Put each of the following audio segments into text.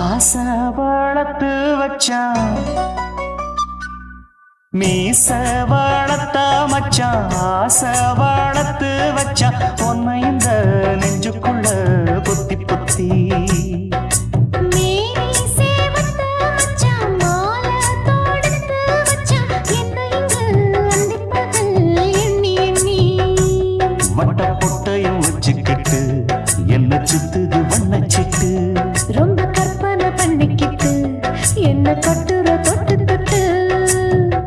ஆசை வளர்த்து வச்சான் மீச வளர்த்த மச்சான் ஆசை வளர்த்து வச்சான் உன்னை இந்த நெஞ்சுக்குள்ள பொத்தி பொத்தி வட்ட பொட்டையும் வச்சுக்கிட்டு என்ன சுத்துது வண்ணச்சிட்டு ரொம்ப கற்பனை பண்ணிக்கிட்டு என்ன கட்டுற தொட்டு தொட்டு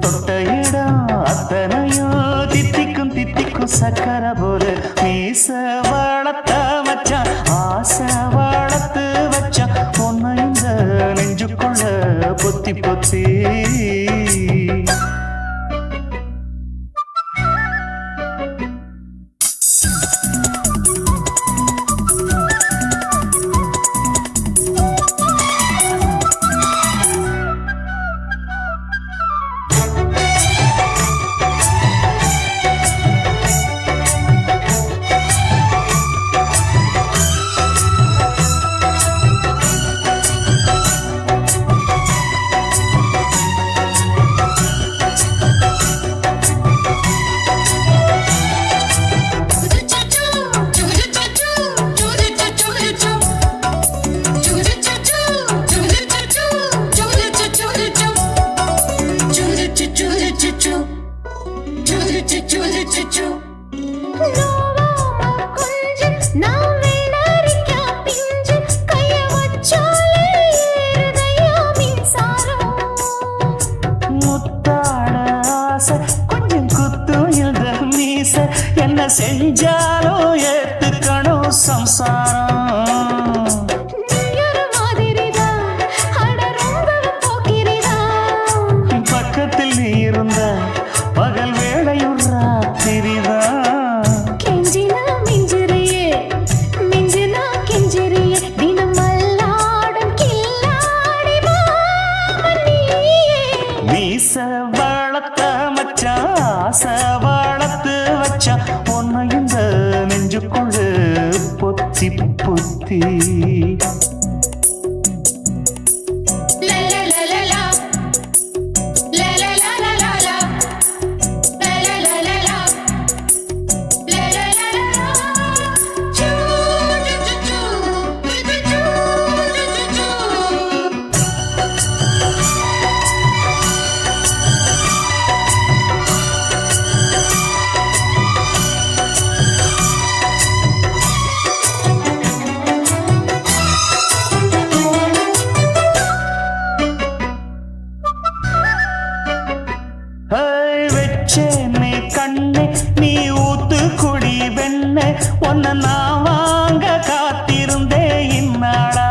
தொட்ட இடம் அத்தனையும் தித்திக்கும் தித்திக்கும் சக்கர போல மீச வளர்த்த மச்சான் ஆசை வளர்த்து வச்சான் உன்னை இந்த நெஞ்சுக்குள்ள பொத்தி பொத்தி கொஞ்சம் குத்தும் இந்த மீச என்ன செஞ்சாலும் ஏத்துக்கணும் சம்சாரம் பக்கத்தில் நீ இருந்த பகல் வேளையும் ராத்திரிதான் கெஞ்சினா மிஞ்சிறியே மிஞ்சினா கெஞ்சிறியே தினம் மல்லாடும் கில்லாடி மாமணியே மீச வளர்த்த மச்சான் ஆசை வளர்த்து வச்சான் உன்னை இந்த நெஞ்சுக்குள்ள பொத்தி பொத்தி வெச்சேனே கண்ணே நீ ஊத்து குடி வெண்ணே உன்னை நான் வாங்க காத்திருந்தே இந்நாளா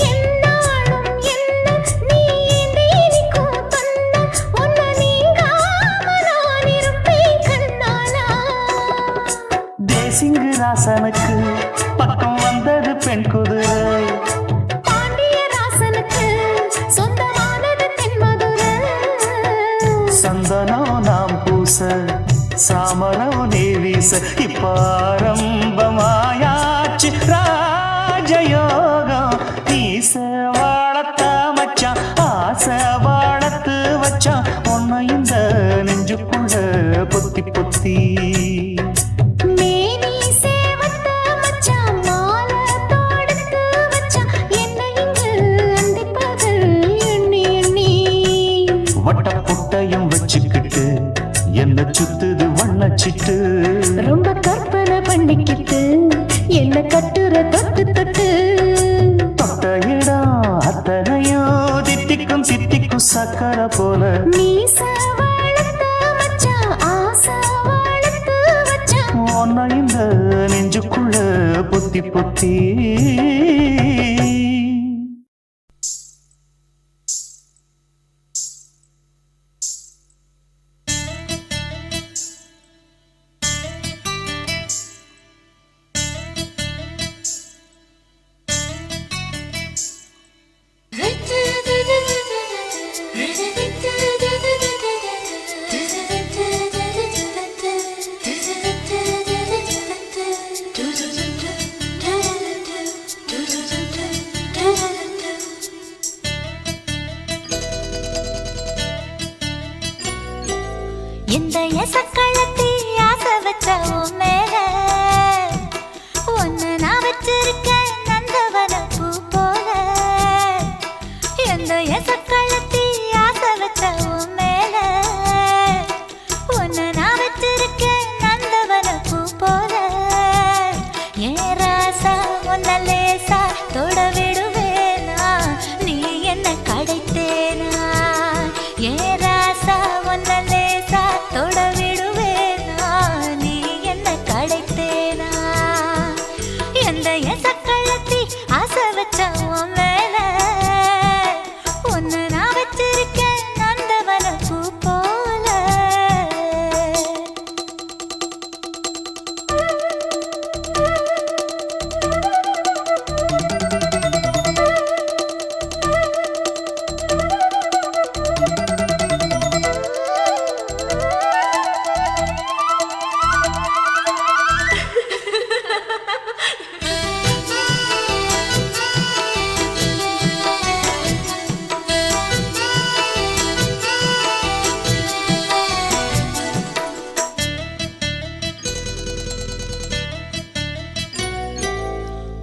என்னாலும் என்ன நீ நீக்கும் தந்தா உன்னை நீங்காம நான் இருப்பேன் கண்ணாலா தேசிங்கு ராசனுக்கு பக்கம் வந்தது பெண் குதிரை சந்தனம் நாம் பூச சாமரம் நீ வீச இப்பாரம்பமாயாச்சு ராஜயோகம் நீச வாழத்த மச்சான் ஆசை வாழத்து வச்சான் உன்னை இந்த நெஞ்சுக்குள்ள பொத்தி பொத்தி வட்ட பொட்டையும் வச்சுக்கிட்டு என்ன சுத்துது வண்ணச்சிட்டு ரொம்ப கற்பனை பண்ணிக்கிட்டு என்ன கட்டுற தொட்டு தொட்டு தொட்ட இடம் அத்தனையும் தித்திக்கும் தித்திக்கும் சக்கர போல மீச வளர்த்த மச்சான் ஆசை வளர்த்து வச்சான் உன்னை இந்த நெஞ்சுக்குள்ள பொத்தி பொத்தி எந்த எசக்களத்தி ஆசை வச்ச உன் மேல ஒன்னு நான் வச்சிருக்கேன் நந்தவன பூ போல. எந்த எசக்களத்தி ஆசை வச்ச உன் மேல ஒன்னு நான் வச்சிருக்கேன் நந்தவன பூ போல. ஏன் ராசா உன்ன லேசா தொட விடுவேனா நீ என்ன கடைத்தேனா. ஏன் ராசா உன்ன லேசா தொட விடுவேனா நீ என்ன கடைத்தேனா. எந்த எசக்களத்தி ஆசை வச்ச உன் மேல ஒன்னு நான் வச்சிருக்கேன் நந்தவன பூ போல.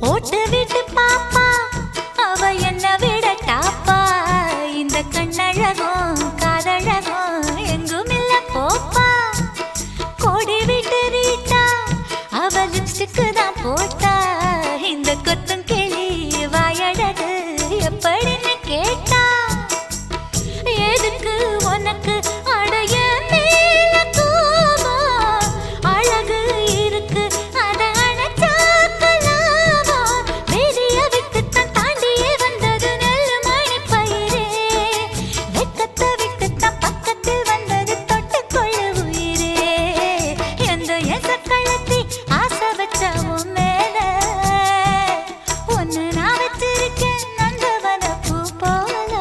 ஓட்டு விட்டு பாப்பா அவ என்ன விட டாப்பா. இந்த கண்ணழகும் காதழகும் எங்கும் இல்ல போப்பா. கோடி விட்டு ரீட்டா அவ லிப்ஸ்டிக்கு தான் போட்டா. இந்த கொத்தும் கிளி வாயழகு எப்படின்னு கேட்டா. எதுக்கு உனக்கு அடைய மேல கோபம் அழகு இருக்கு அத அணைச்சாக்கலாமா. வெளிய விட்டுத்தான் தாண்டியே வந்தது நெல்லு மணி பயிரே. வெக்கத்தை விட்டுத்தான் பக்கத்தில் வந்தது தொட்டுக்கொள்ள உயிரே. எந்த எசக்களத்தி ஆசை வச்ச உன் மேல ஒன்னு நான் வச்சிருக்கேன் நந்தவன பூ போல.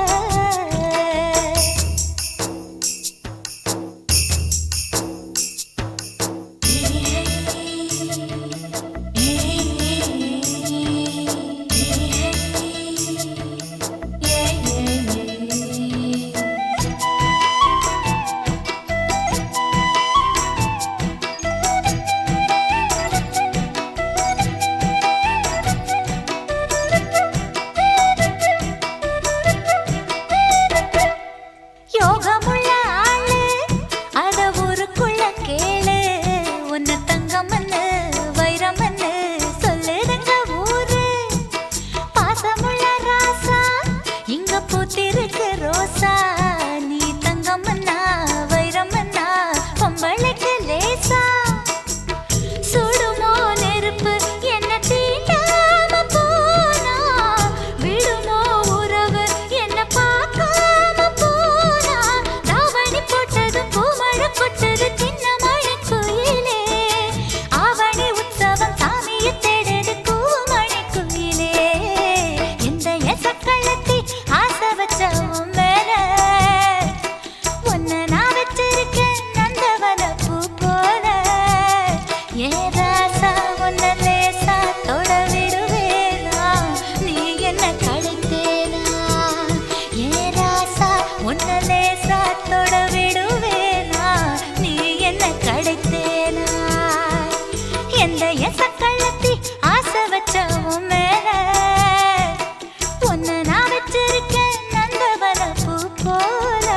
யோகமுள்ள ஆளு அத ஊருக்குள்ள கேளு. உன்ன தங்கமன்னு வைரமன்னு சொல்லுதுங்க ஊரு. பாசமுள்ள ராசா இங்க பூத்திருக்கு ரோசா. நீ தங்கமன்னா வைரமன்னா பொம்பளைக்கு லேசா. சுடுமோ நெருப்பு என்ன தீண்டாம போனா. விடுமோ உறவு என்ன பார்க்காம போனா. தாவணி போட்டதும் பூமழை கொட்டது சின்ன மழை குயிலே. ஆவணி உற்சவம் சாமியை தேடுது பூமணி குயிலே. எந்த எசக்களத்தி ஆசை வச்ச உன் மேல ஒன்னு நான் வச்சிருக்கேன் நந்தவன பூ போல. ஏன் ராசா உன்ன லேசா தொட விடுவேனா நீ என்ன கடைத்தேனா. ஏன் ராசா உன்ன லேசா தொட விடுவேனா நீ என்ன கடைத்தேனா. எந்த எசக்களத்தி ஆசை வச்ச உன் மேல ஒன்னு நான் வச்சிருக்கேன் நந்தவன பூ போல.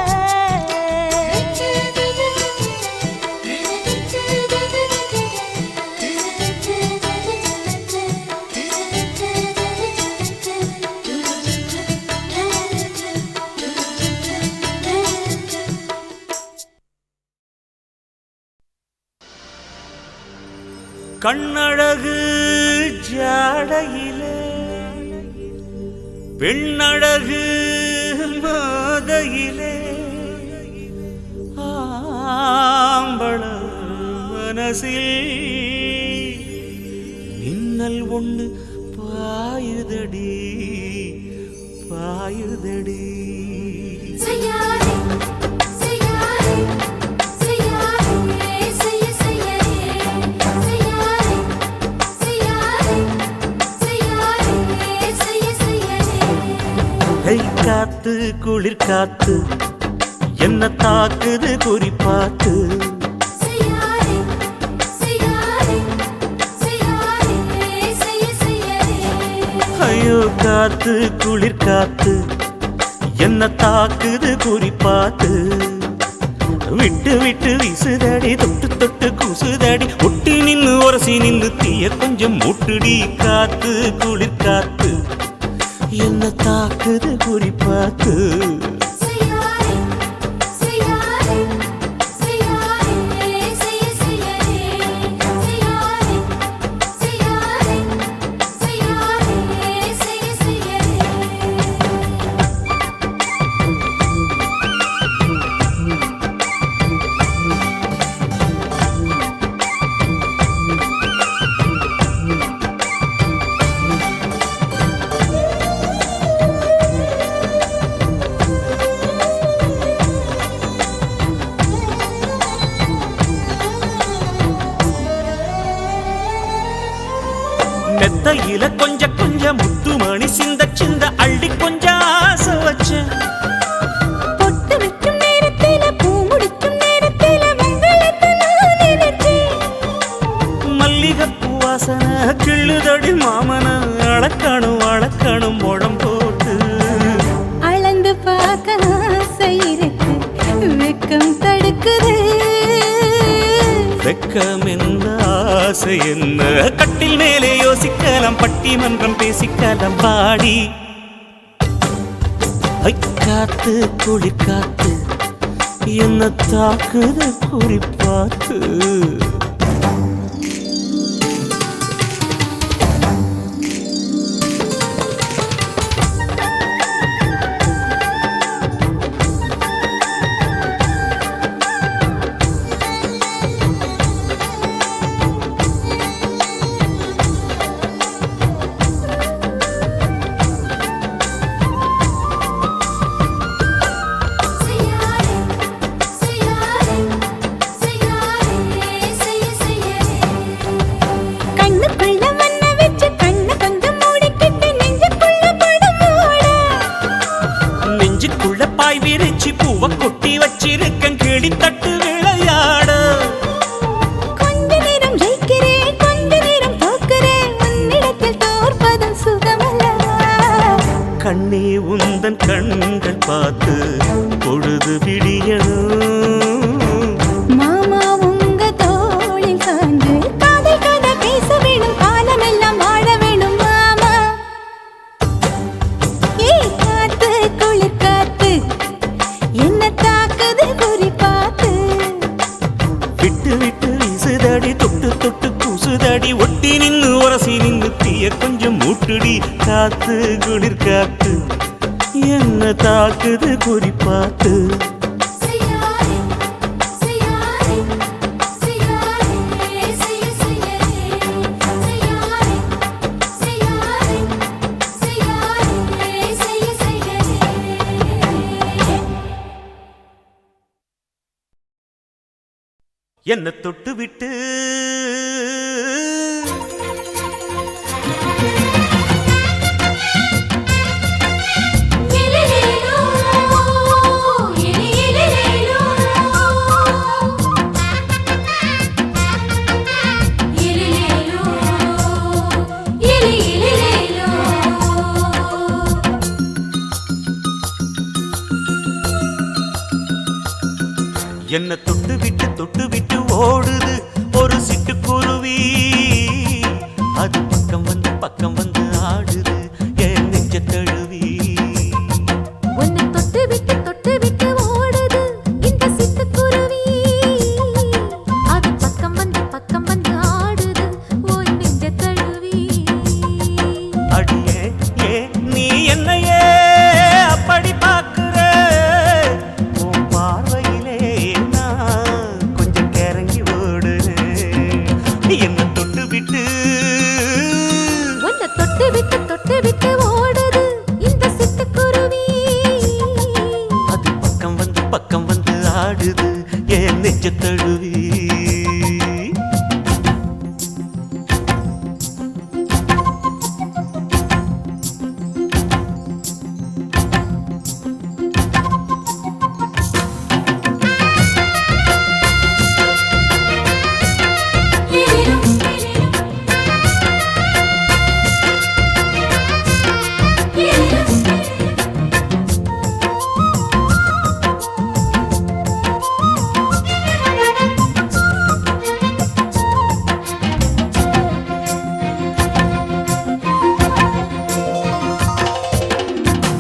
கண்ணழகு ஜாடையிலே பெண்ணழகு மாதையிலே ஆம்பள மனசில் மின்னல் ஒண்ணு பாயுதடி பாயுதடி. செய்யாதே செய்யாதே செய்யாதே செய்ய செய்யாதே செய்யாதே செய்யாதே செய்ய செய்யாதே. கை காத்து குளிர் காத்து என்ன தாக்குது குறிப்பாத்து. ஐயோ காத்து குளிர் காத்து என்ன தாக்குது குறிப்பாத்து. விட்டு விட்டு வீசுதடி தொட்டு தொட்டு கூசுதடி ஒட்டி நின்னு உரசி நின்னு தீய கொஞ்சம் முட்டுடி. காத்து குளிர் காத்து என்ன தாக்குது குறிப்பாத்து. மெத்தையில கொஞ்ச கொஞ்ச முத்துமணி சிந்த சிந்த அள்ளி கொஞ்சம் ஆசை வச்ச. பொட்டு வைக்கும் நேரத்தில பூ முடிக்கும் நேரத்தில மங்களத்தை நான் நினைச்சேன். மல்லிகைப்பூ வாசனை கிள்ளுதடி மாமன அளக்கணும் அளக்கணும் முடம் போட்டு. அளந்து பார்க்க ஆசை இருக்கு வெக்கம் தடுக்குது. வெக்கம் என்ன ஆசை என்ன கட்டில் மேலே யோசிக்கலாம் பட்டிமன்றம் பேசிக்கலாம் பாடி. காத்து குளிர் காத்து என்ன தாக்குது குறிப்பாத்து. பாய் விரிச்சி பூவ கொட்டி வச்சிருக்கன் கிளி தட்டு விளையாட. கொஞ்ச நேரம் ஜெயிக்கிறேன் கொஞ்ச நேரம் தோக்கிறேன் உன்னிடத்தில் தோற்பதும் சுகமல்லவா. கண்ணே உந்தன் கண்கள் பார்த்து பொழுது விடியணும். மாமா உங்க தோளில் சார்ந்து காதல் கதை பேச வேணும் காலமெல்லாம் வாழ வேணும் மாமா. காத்து குளிர் காத்து என்ன தாக்குது குறிப்பாத்து. விட்டு விட்டு வீசுதடி தொட்டு தொட்டு கூசுதடி ஒட்டி நின்னு உரசி நின்னு தீய கொஞ்சம் மூட்டுடி. காத்து குளிர் காத்து என்ன தாக்குது குறிப்பாத்து. என்ன தொட்டு விட்டு என்ன தொட்டு விட்டு ஓடுது ஒரு சிட்டுக்குருவி. அது பக்கம் வந்து ஆடுது என் நெஞ்ச தழுவி. உன்னை தொட்டு விட்டு ஓடுது இந்த சிட்டுக்குருவி. அது பக்கம் வந்து ஆடுது ஓய் நெஞ்ச தழுவி. அடியே ஏ நீ என்னையே அப்படி பார்க்கிற. உன் பார்வையிலே நான் கொஞ்சம் கிறங்கி ஓடுறேன்.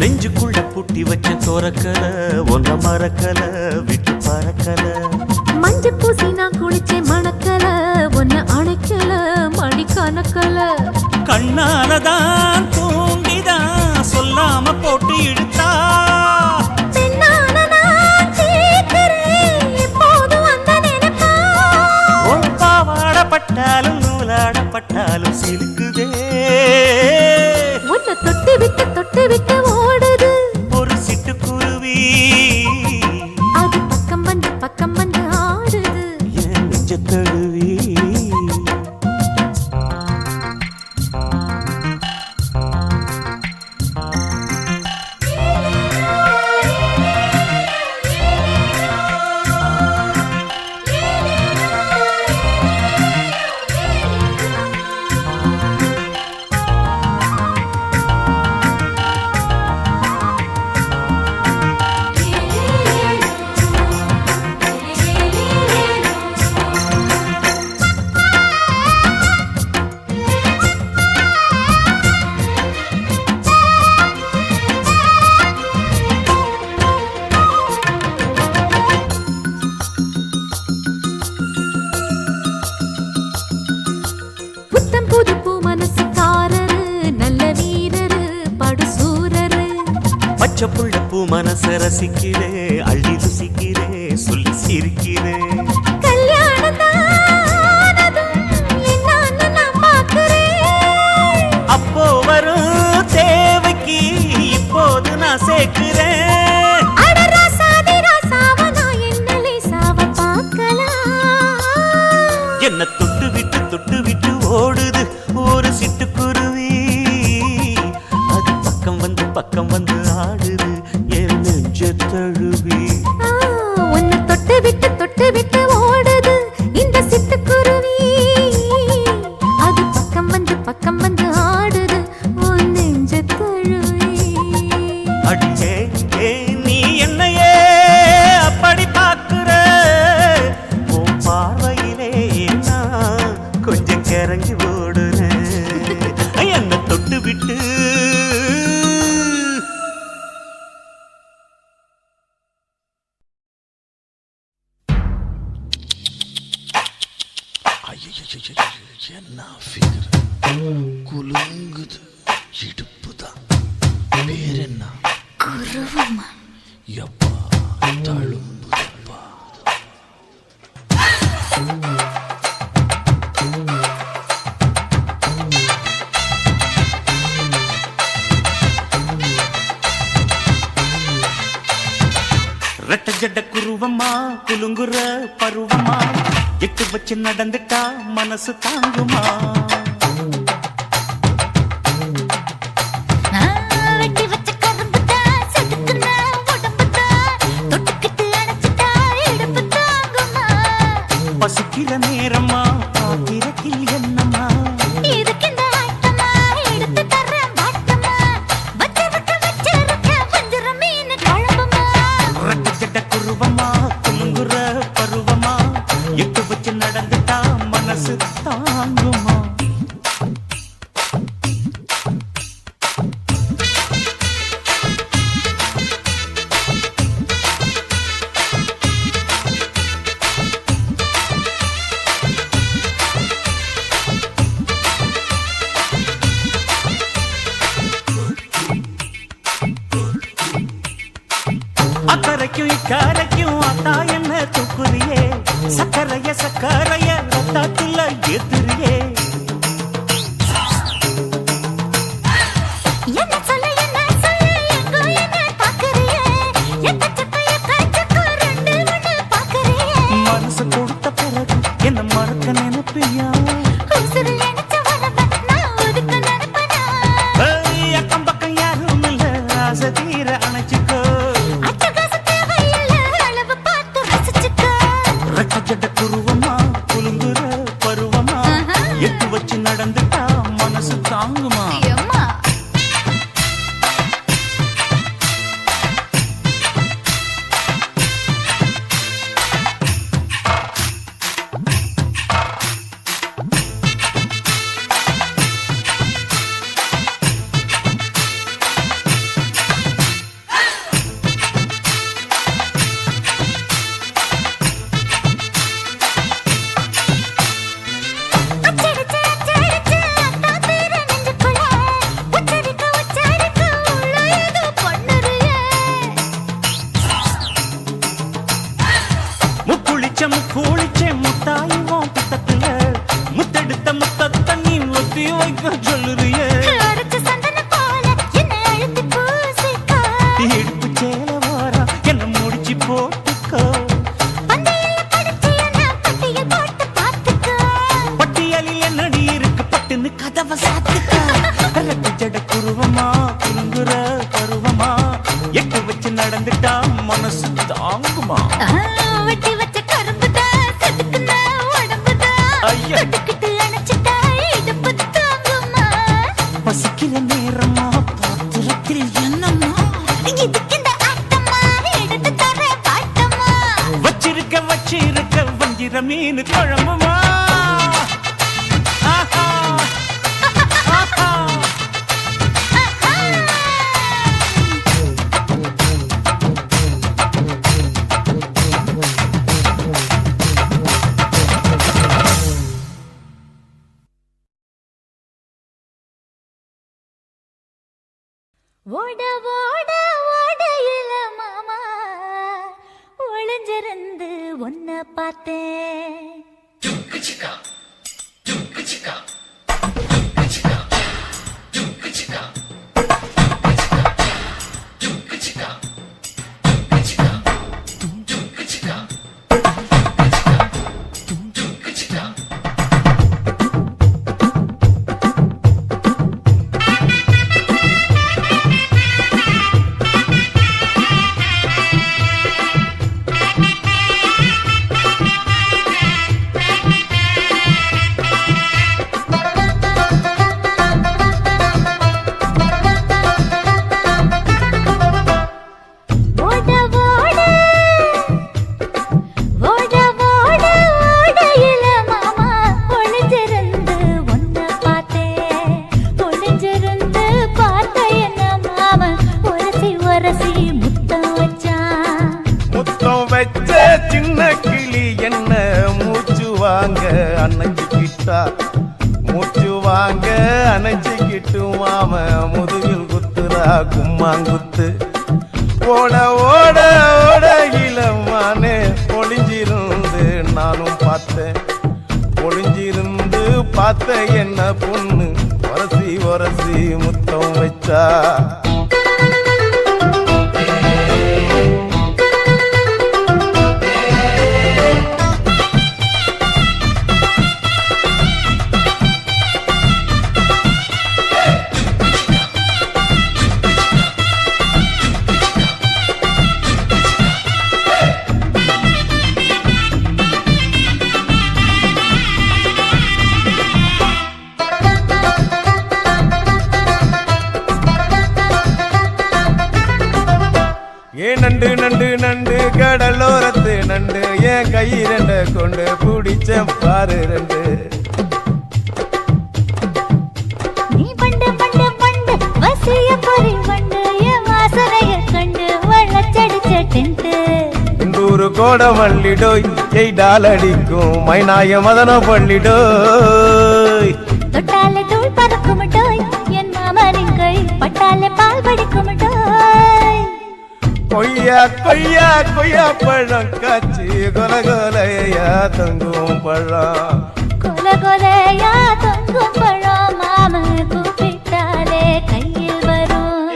நெஞ்சுக்குள்ள பூட்டி வச்ச தோரக்கல ஒன்ன மறக்கல விட்டு பறக்கல மஞ்ச பூசி நான் குளிச்சேன் மணக்கல ஒன்ன அணைக்கல மணி கணக்கல கண்ணாலதான் தூங்கிதான் சொல்லாம போட்டு இழுத்தா பெண்ணான நான் கேட்கிறேன் எப்போதும் அந்த நினைப்பா ஒரு பாவாடப்பட்டாலும் நூலாடப்பட்டாலும் சிலுக்குதே உன்னை தொட்டு விட்டு ஓடுது ஒரு சிட்டுக்குருவி அது பக்கம் வந்து ஆடுது என் நெஞ்ச தழுவி புத்தம் புது பூ மனசுக்காரரு நல்ல வீரரு படுசூரரு பச்சை புள்ள பூ மனச ரசிக்கிறே அள்ளி ருசிக்கிறே சொல்லி சிரிக்கிறே கல்யாணம் தானதும் என்னான்னு நான் பார்க்கிறேன் அப்போ வரும் தேவைக்கு இப்போது நான் சேர்க்கிறேன் அட ராசாதி ராசாவ நான் என்ன லேசாவ பார்க்கலாம் என்ன தொட்டு விட்டு ஓடுது ஒரு சிட்டுக்குருவி அது பக்கம் வந்து ஆடுது என் நெஞ்ச தழுவி உன்னை தொட்டு விட்டு ஓடுது இந்த சிட்டுக்குருவி அது பக்கம் வந்து ஆடுது உன் நெஞ்ச தழுவி அடியே நீ என்னையே அப்படி பார்க்கிற உன் பார்வையிலே நான் கொஞ்சம் கிறங்கி ஓடுறேன் என்ன தொட்டு விட்டு என்ன ஃபிகர் குலுங்குது இடுப்புதான் பேர் என்ன குருவமா எப்பா தழும்புதப்பா ரெட்ட ஜட குருவமா குலுங்குற பருவமா எட்டு வச்சு நடந்துட்டா மனசு தாங்குமா வெட்டி வச்ச கரும்புதா செதுக்குன உடம்புதா தொட்டுக்கிட்டு அணைச்சிட்டா இடுப்பு தாங்குமா பசிக்கிற நேரமா பாத்திரத்தில் என்னம்மா இதுக்கு இந்த ஆட்டமா எடுத்து தர்றேன் வாட்டமா வச்சிருக்க வஞ்சிர மீன் குழம்புமா ரெட்ட ஜட குருவமா குலுங்குற பருவமா எட்டு வச்சு நடந்துட்டா மனசு தாங்குமா அக்கறைக்கும் இக்கரைக்கும் அத்தா என்ன தூக்குறியே சக்கரைய ரத்தாத்துல ஏத்துறியே என்ன சொல்ல எங்கோ என்ன பாக்குறியே எக்கச்சக்க ரெண்டு ஒண்ணு பாக்குறியே மனசு கொடுத்த பிறகு என்ன மறக்க நினைப்பியா உசுறு நினைச்ச உடம்ப நான் ஒதுக்க நினைப்பனா அக்கம் பக்கம் யாரும் இல்ல ஆசை தீர அணைச்சுக்கோ அட்டகாச தேவையில்லை அளவு பார்த்து ரசிச்சுக்கோ ரெட்ட ஜட குருவமா குலுங்குற பருவமா எட்டு வச்சு நடந்துட்டா மனசு தாங்குமா அம்மா பருவமா எட்டு வச்சு நடந்துட்டா மனசு தாங்குமா வெட்டி வச்ச கரும்புதான் செதுக்குன உடம்புதான் ஐயா. கட்டிக்கிட்டு அணைச்சிட்டா இடுப்பு தாங்குமா பசிக்கிற நேரமா பாத்திரத்தில் என்னம்மா இதுக்கு இந்த ஆட்டமா எடுத்து தர பாட்டமா வச்சிருக்க வஞ்சிர மீன் குழம்புமா ஆஹா. ஆஹா. ஓட ஓட ஓடையில மாமா ஒளிஞ்சிருந்து ஒன்ன பார்த்தேன் சின்ன கிளி என்ன மூச்சு வாங்க அணைச்சிக்கிட்டா மூச்சு வாங்க அணைச்சிக்கிட்டு மாம முதுகில் குத்துறா கும்மாங்குத்து ஓட ஓட ஓட இளமானே ஒளிஞ்சிருந்து நானும் பார்த்தேன் ஒளிஞ்சிருந்து பார்த்த என்ன பொண்ணு ஒரசி ஒரசி முத்தம் வச்சா நண்டு நண்டு நண்டு கடலோரத்து நண்டு என் கை ரெண்ட கொண்டு பிடிச்ச பாரு ரெண்டு நீ பண்டு பண்டு பண்டு வசிய பொறி பண்டு என் வாசனைய கண்டு வளச்சடிச்ச டென்ட் இந்தூரு கோட மல்லிடோய் எய்டால் அடிக்கும் மைனாய மதன பள்ளிடோய் தொட்டாலே தூள் பறக்குமட்டோய் என் மாமனின் கை பட்டாலே பால் படிக்குமட்டோய் கொய்யா கொய்யா கொய்யா பழம் காய்ச்சி கொல கொலையா தங்கும் பழம் கொல கொலையா தொங்கும் பழம் மாம கூப்பிட்டாலே கையில் வரும்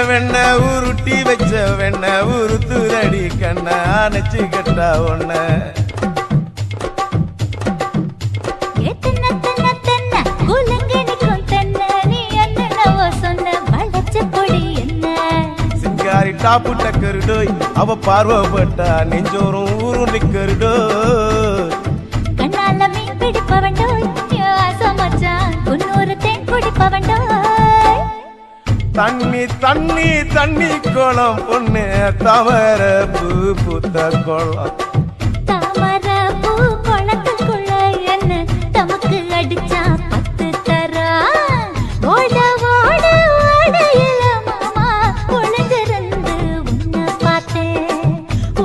வெண்ண உருட்டி வச்ச வெண்ண உருத்துரடி கண்ண அணைச்சு கட்டா ஒண்ண சிங்காரி டாப்பு டக்கருடோய் அவ பார்வப்பட்டா நெஞ்சோறும் ஊரும் நிக்கருடோய் கண்ணால மீன் பிடிப்பவண்டோய் ஆசமச்சான் குன்னூறு தேன் குடிப்பவண்டோய் தண்ணி தண்ணி தண்ணி குளம் பொண்ணு தவற பூ பூத்த குளம் தாமர பூ குளத்துக்குள்ள என்ன தமக்கு அடிச்சா பத்து தரா ஓட ஓட ஓடையில மாமா ஒளிஞ்சிருந்து உன்னை பார்த்தேன்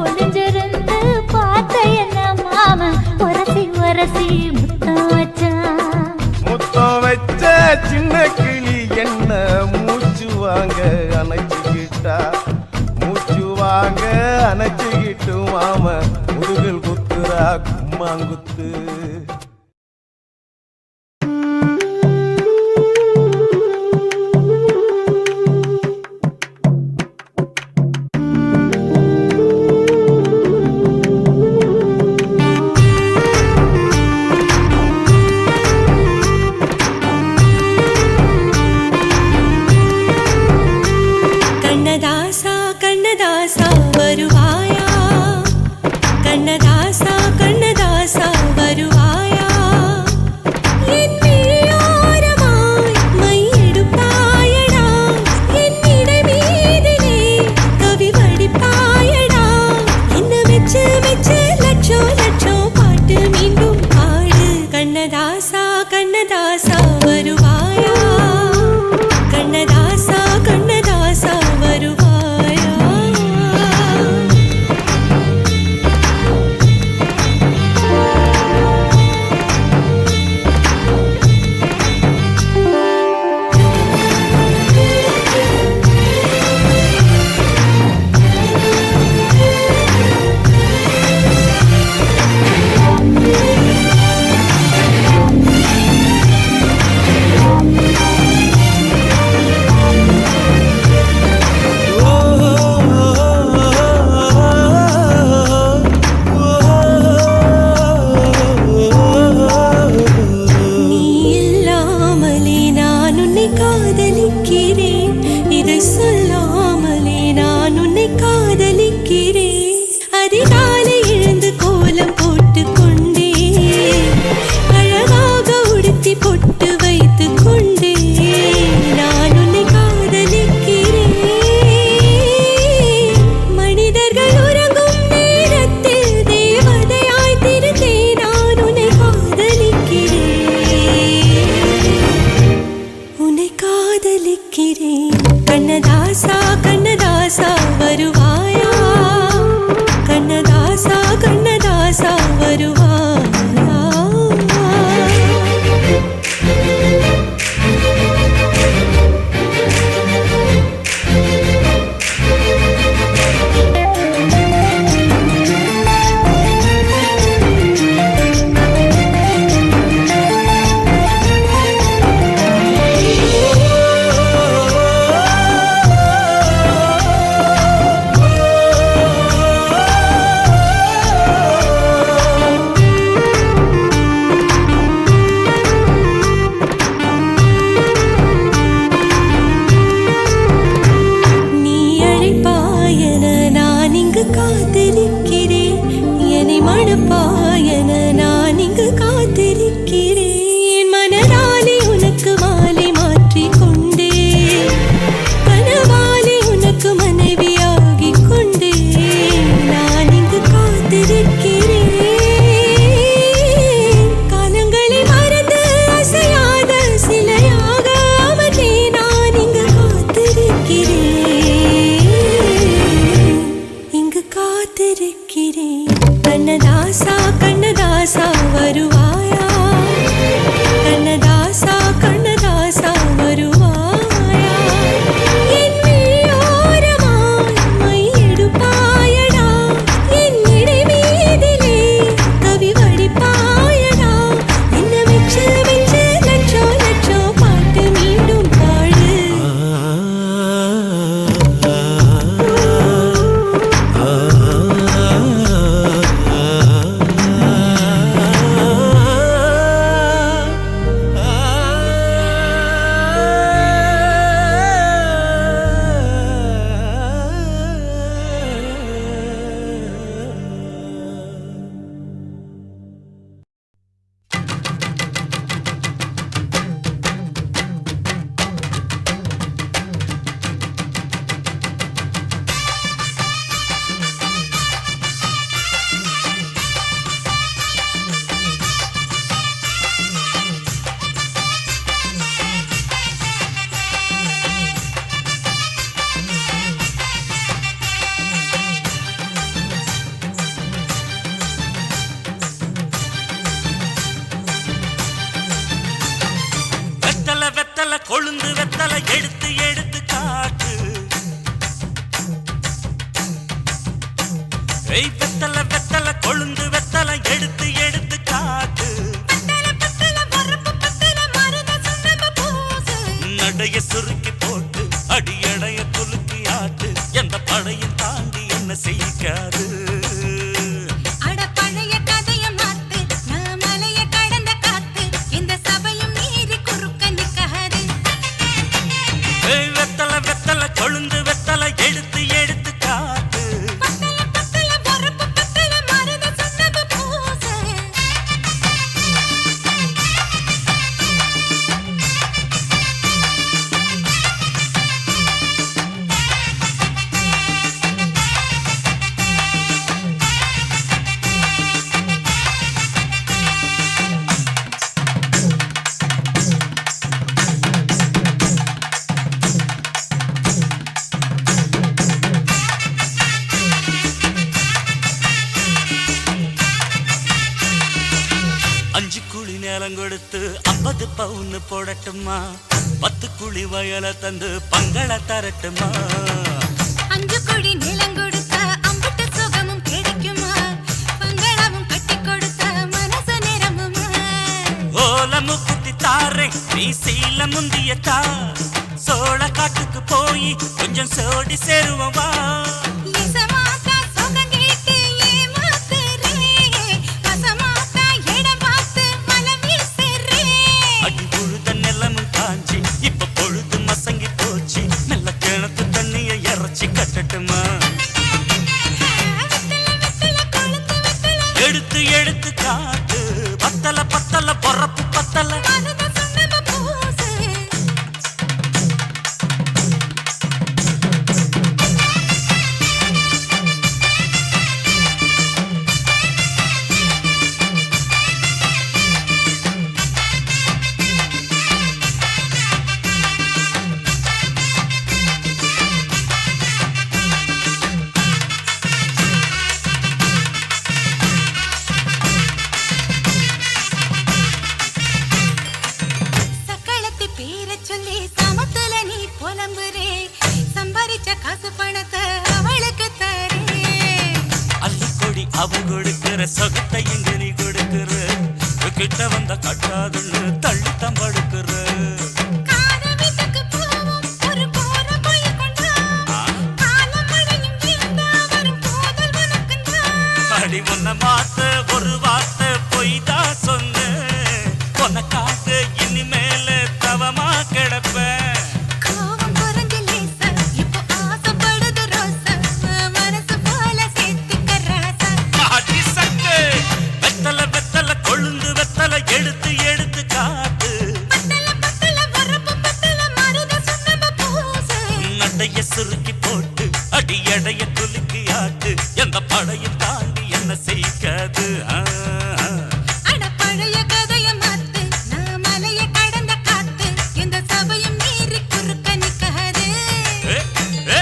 ஒளிஞ்சிருந்து பார்த்த என்ன மாமா ஒரசி ஒரசி முத்தம் வச்சா முத்தம் வச்ச சின்ன மாங்குத்து. கண்ணதாசா கண்ணதாசா வருவாயா, கண்ணதாசா கண்ணதாசா வருவாயா, என் விழியோரமாய் மையெடுப்பாயடா, என் இடை மீதிலே கவி வடிப்பாயடா, என்ன வெச்சு வெச்சு லட்சோ லட்சோ பாட்டு மீண்டும் பாடு. கண்ணதாசா கண்ணதாசா வருவாயா, கண்ணதாசா கண்ணதாசா வருவாயா. நீ இல்லாமலே நான் உன்னை காதலிக்கிறேன், இதை சொல்லாமலே நான் உன்னை காதலிக்கிறேன். அதிகாலை எழுந்து கோலம் போட்டு கொண்டே, அழகாக உடுத்தி பொட்டு வைத்து கொண்டே, நான் உன்னை காதலிக்கிறேன். மனிதர்கள் உறங்கும் நேரத்தில் தேவதையாய் திருந்தே நான் உன்னை காதலிக்கிறேன், உன்னை காதலிக்கிறேன். கண்ணதாசா கண்ணதாசா வருவாயா, கண்ணதாசா கண்ணதாசா வருவாயா. நீ அழைப்பாயன நான் இங்கு காத்திருக்கிறேன், என்னை மணப்பாயன நான் இங்கு காத்திருக்கிறேன். மனதாலே உனக்கு மாலை மாற்றிக் கொண்டே, கனவாலே உனக்கு மனைவியாகிக் கொண்டே, நான் இங்கு காத்திருக்கிறேன். காலங்களை மறந்து அசையாத சிலையாக அவனே நான் இங்கு காத்திருக்கிறேன், இங்கு காத்திருக்கிறேன். கண்ணதாசா கண்ணதாசா வருவாயா, கண்ணதாசா கண்ணதாசா வருவாயா, என் விழியோரமாய் மையெடுப்பாயடா, என் இடை மீதிலே கவி வடிப்பாயடா, என்ன வெச்சு வெச்சு லட்சோ லட்சோ பாட்டு மீண்டும் பாடு. கொழுந்து வெத்தலை எடுத்து எடுத்து காட்டு. வெத்தலை வெத்தலை கொழுந்து வெத்தலை எடுத்து எடுத்து நடைய சுருக்கி போட்டு அடியடைய குலுக்கி ஆட்டு எந்த படையும் தாண்டி என்ன செய்யாது அட பழைய கதைய மாத்து நான் மலைய கடந்த காத்து இந்த சபையும் மீறி குறுக்க நிக்காது வெத்தல வெத்தல கொழுந்து வெத்தல எடுத்து எடுத்து காத்து பத்தல பத்தல பொறப்பு பத்தல மருத சொன்னது பூசு அஞ்சு குழி நேரம் கொடுத்து 50 பவுன் போடட்டுமா 10 குழி வயல தந்து பங்கள தரட்டுமா 5 கோடி நிலம் கொடுத்தா அம்புட்டு சுகமும் கிடைக்குமா பங்களாவும் கட்டி கொடுத்தா மனசு நிரம்புமா ஓல முக்குத்தி தாரே நீ சீல முந்தியத்தா சோழ காட்டுக்கு போய் கொஞ்சம் சோடி சேருவா இசமாத்தா சொகம் கேட்டு ஏமாத்துறே வசமாத்தா இடம் பார்த்து மலம் வீசுறே அடி புழுத நிலமும் காஞ்சி இப்ப பொழுது மசங்கி போச்சு நல்ல கிணத்து தண்ணிய இறச்சி கட்டட்டுமா வெத்தல கொழுந்து வெத்தல எடுத்து எடுத்து காட்டு பத்தல பத்தல பொறப்பு பத்தல மருத சொன்னது பூசு சக்களத்தி பேர சொல்லி சமத்துல நீ புலம்புறே சம்பாரிச்ச காசு பணத்தை அவளுக்கு தரே அள்ளிக்கொடி அவ கொடுக்கிற சொகத்தை எங்க நீ கொடுக்கிற கிட்ட வந்த கட்டாதுன்னு தள்ளி தம்படுக்கிற காத வீட்டுக்கு போவோம் ஒரு போற போய் கொண்டா காலம் மழையும் வீழ்ந்தா வரும் போதல் உனக்குந்தா அடி உன்ன மாத்த ஒரு வார்த்தை பொய்தா சொன்ன உனக்காக இனிமேல தவமா கிடப்பேன் கோவம் குறைஞ்சு லேசா இப்போ ஆசைப்படுது ரோசா மனசு போல சேர்த்துக்க ராசா அடி சக்கு வெத்தல வெத்தல கொழுந்து வெத்தல எடுத்து எடுத்து காட்டு பத்தல பத்தல வரப்பு பத்தல மருத சொன்னது பூசு நடைய சுருக்கி போட்டு அடி எடைய குலுக்கி ஆட்டு எந்த படையும் தாண்டி என்ன செய்யாது அட பழைய கதைய மாத்து நான் மலைய கடந்த காத்து இந்த சபையும் மீறி குறுக்க நிக்காது ஏ, ஏ.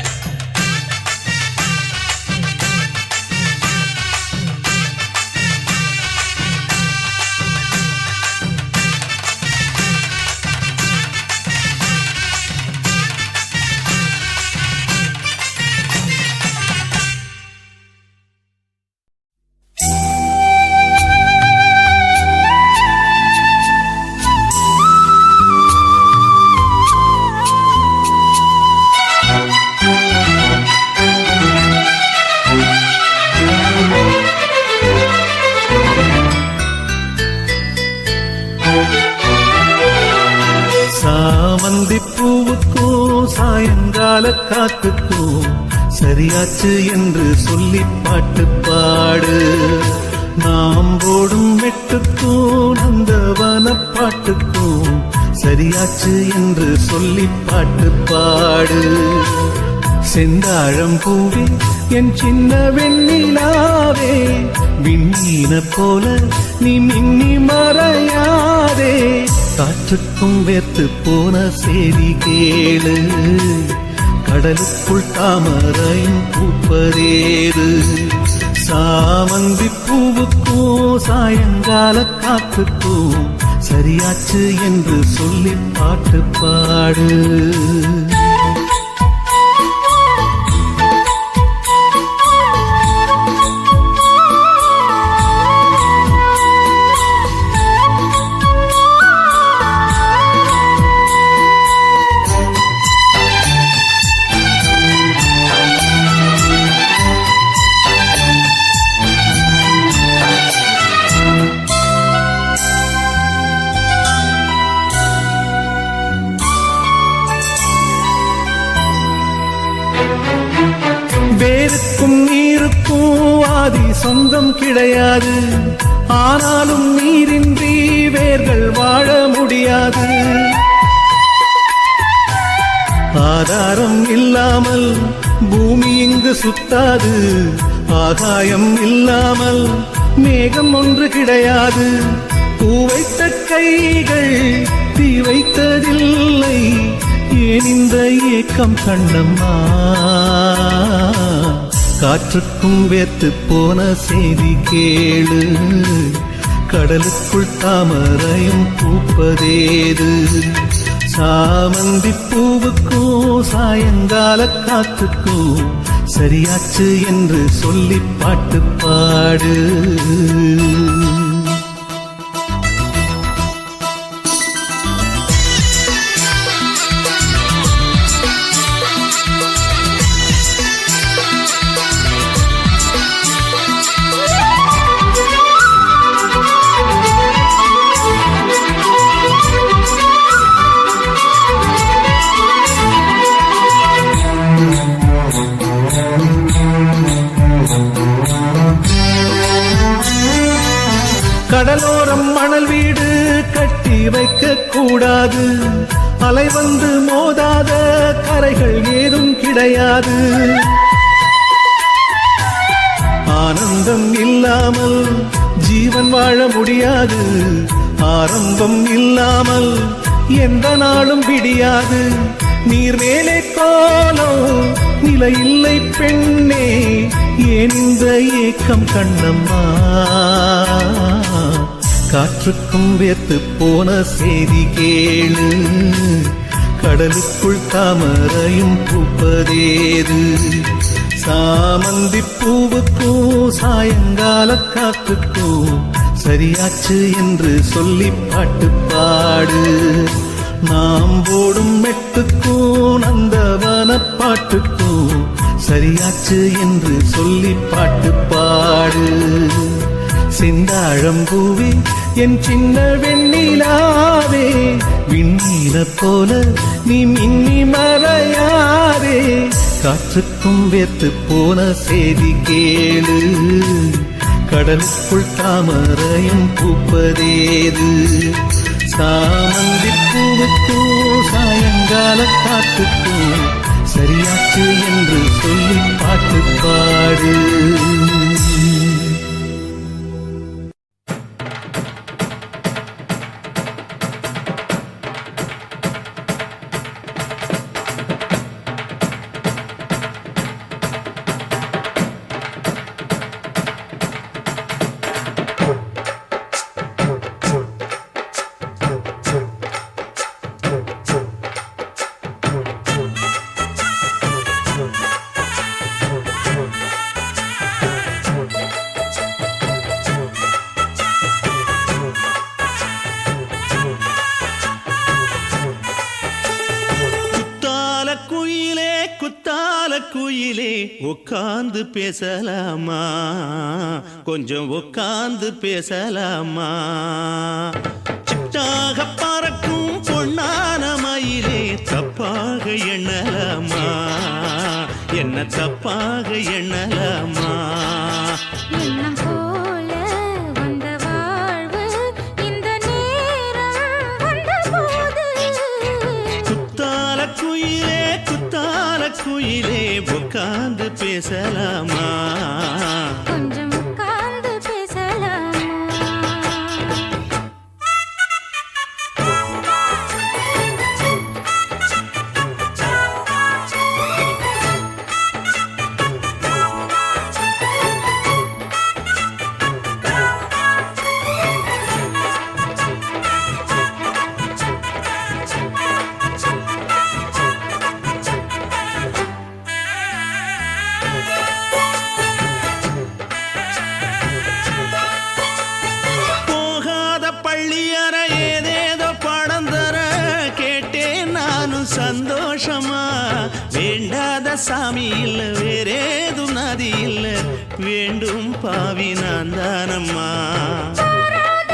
சாமந்தி பூவுக்கும் சாயங்கால காத்துக்கும் சரியாச்சு என்று சொல்லி பாட்டு பாடு நாம் போடும் வெட்டுக்கும் நந்தவன பாட்டுக்கும் சரியாச்சு என்று சொல்லி பாட்டு பாடு செந்தாழம் பூவே என் சின்ன வெண்ணிலாவே விண்ணீன போல நீ மின்னி மறையாதே காற்றுக்கும் வேர்த்து போன செய்தி கேளு கடலுக்குள் தாமரையும் பூப்பதேது சாமந்தி பூவுக்கும் சாயங்கால காத்துக்கும் சரியாச்சு என்று சொல்லி பாட்டு பாடு வேருக்கும் நீருக்கும் ஆதி சொந்தம் கிடையாது. ஆனாலும் நீரின்றி வேர்கள் வாழ முடியாது. ஆதாரம் இல்லாமல் பூமி இங்கு சுத்தாது. ஆகாயம் இல்லாமல் மேகம் ஒன்று கிடையாது. பூ வைத்த கைகள் தீ வைத்ததில்லை. ஏன் இந்த ஏக்கம் கண்ணம்மா? காற்றுக்கும் வேத்து போன செய்தி கேளு. கடலுக்குள் தாமரையும் பூப்பதேது. சாமந்தி பூவுக்கும் சாயங்கால காத்துக்கும் சரியாச்சு என்று சொல்லி பாட்டு பாடு. கடலோரம் மணல் வீடு கட்டி வைக்க கூடாது. அலை வந்து மோதாத கரைகள் ஏதும் கிடையாது. ஆனந்தம் இல்லாமல் ஜீவன் வாழ முடியாது. ஆரம்பம் இல்லாமல் எந்த நாளும் விடியாது. நீர் மேலே கோலம் நிலை இல்லை பெண்ணே. ஏன் இந்த ஏக்கம் கண்ணம்மா? காற்றுக்கும் வேத்து போன செய்தி கேளு. கடலுக்குள் தாமரையும் பூப்பதேது. சாமந்தி பூவுக்கும் சாயங்கால காத்துக்கும் சரியாச்சு என்று சொல்லி பாட்டு பாடு. நாம் போடும் மெட்டுக்கும் நந்தவன பாட்டுக்கும் சரியாச்சு என்று சொல்லி பாட்டு பாடு. செந்தாழம்பூவே என் சின்ன வெண்ணிலாவே, விண்ணீல போல நீ மின்னி மறையாதே. காற்றுக்கும் வேத்து போன செய்தி கேளு. கடலுக்குள் தாமரையும் பூப்பதேது. சாமந்தி பூவுக்கும் சாயங்கால காத்துக்கும் சரியாச்சு என்று சொல்லி பாட்டு பாடு. குயிலே உட்கார்ந்து பேசலாமா? கொஞ்சம் உட்கார்ந்து பேசலாமா? சிட்டாக பறக்கும் பொன்னான மயிலே தப்பாக எண்ணலாமா? என்ன தப்பாக எண்ணலாமா? எண்ணம் போல வந்த வாழ்வு இந்த நேரம் வந்தபோது. குத்தால குயிலே குத்தால குயிலே உட்கார்ந்து பேசலாமா? கொஞ்சம் உட்கார்ந்து பேசலாமா? சந்தோஷமா வேண்டாத சாமி இல்ல, வேறேதும் நதி இல்ல, வேண்டும் பாவி நான் தானம்மா. கூடாத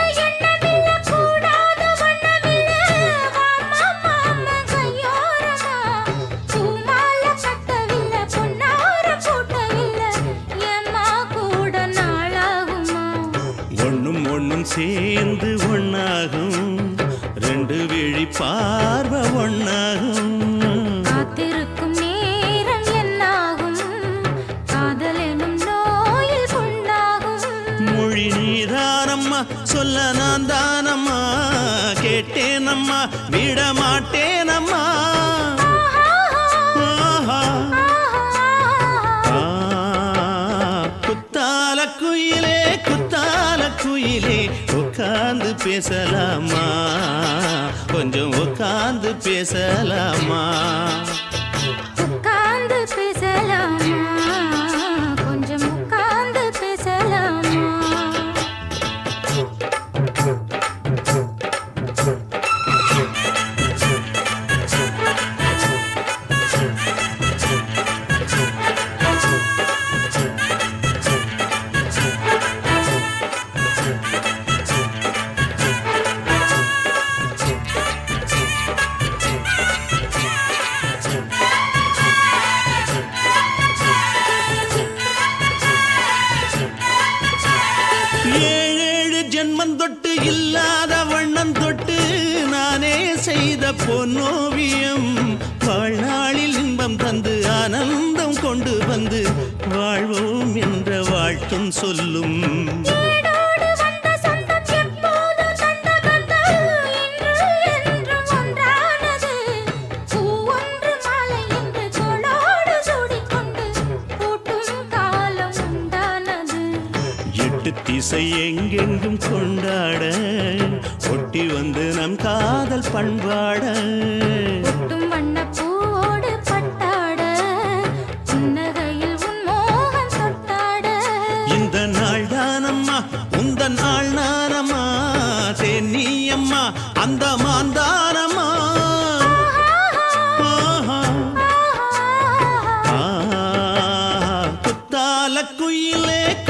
சேர்ந்து ஒன்னாகும் ரெண்டு விழி பார்வை ஒன்னாகும் காத்திருக்கும் நேரம் என்னாகும் காதல் எனும் நோயில் புண்ணாகும் மொழி நீதானம்மா சொல்ல நான் தானம்மா கேட்டேனம்மா விட மாட்டேனம்மா குத்தால குயிலே குத்தால குயிலே உட்கார்ந்து பேசலாமா கொஞ்சம் உட்கார்ந்து பேசலாமா உட்கார்ந்து பேசலாமா கொஞ்சம் உட்கார்ந்து பேசலாமா ஏழேழு ஜென்மம் தொட்டு இல்லாத வண்ணம் தொட்டு நானே செய்த பொன்னோவியம் வாழ்நாளில் இன்பம் தந்து ஆனந்தம் கொண்டு வந்து வாழ்வோம் என்ற வாழ்த்தும் சொல்லும் ஏடோடு வந்த சொந்தம் எப்போது தந்த பந்தம் இன்று என்றும் ஒன்றானது பூ ஒன்று மாலை என்று தோளோடு சூடிக்கொண்டு பூட்டும் காலம் உண்டானது எட்டு திசை எங்கெங்கும் கொண்டாட ஒட்டி வந்து நம் காதல் பண்பாட ஒட்டும் வண்ணப்பூவோடு பட்டாட புன்னகையில் உன் மோகம் தொட்டாட இந்த நாள் தானம்மா உந்த நாள் நானம்மா தென்னியம்மா அந்த மாந்தானம்மா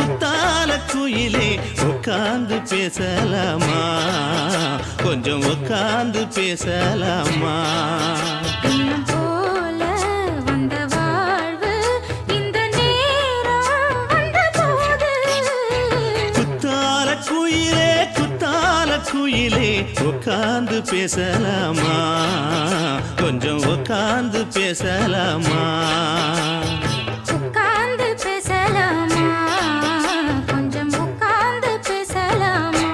குத்தால குயிலே உட்கார்ந்து பேசலாமா கொஞ்சம் உட்கார்ந்து பேசலாமா இன்னும் போல வந்த வாழ்வு இந்த நேரம் வந்தபோது குத்தால குயிலே உட்கார்ந்து பேசலாமா கொஞ்சம் உட்கார்ந்து பேசலாமா உட்கார்ந்து பேசலாமா கொஞ்சம் உட்கார்ந்து பேசலாமா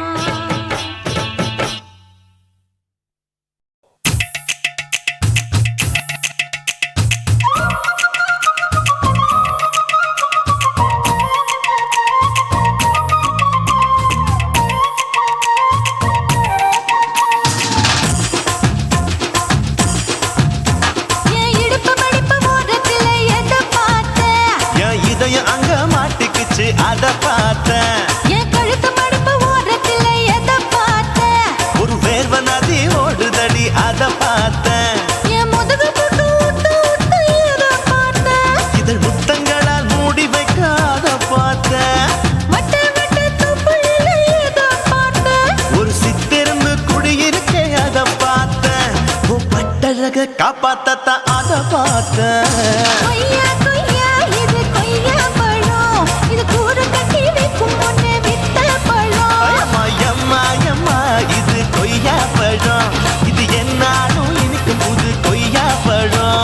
என் இடுப்பு மடிப்பு ஓரத்துல எதை பார்த்த என் இதயம் அங்க மாட்டிக்குச்சு அத பார்த்தேன் என் கழுத்து மடிப்பு ஓரத்துல எதை பார்த்த ஒரு வேர்வ நதி ஓடுதடி அத பார்த்தேன் என் முதுகு புட்டு விட்டு விட்டு எதை பார்த்த இதழ் முத்தங்களால் மூடி வைக்க அத பார்த்தேன் வட்ட வட்ட துப்புல எதை பார்த்த ஒரு சித்திருந்து குடியிருக்கே அத பார்த்தேன் உன் பட்டழக காப்பாத்தத்தான் அத பார்த்தேன் கொய்யா கொய்யா இது கொய்யா பழம் இது கூட கட்டி வைக்கும் முன்னே வித்த பழம் எம்மா இது கொய்யா பழம் இது என்னாலும் இனிக்கும் புது கொய்யா பழம்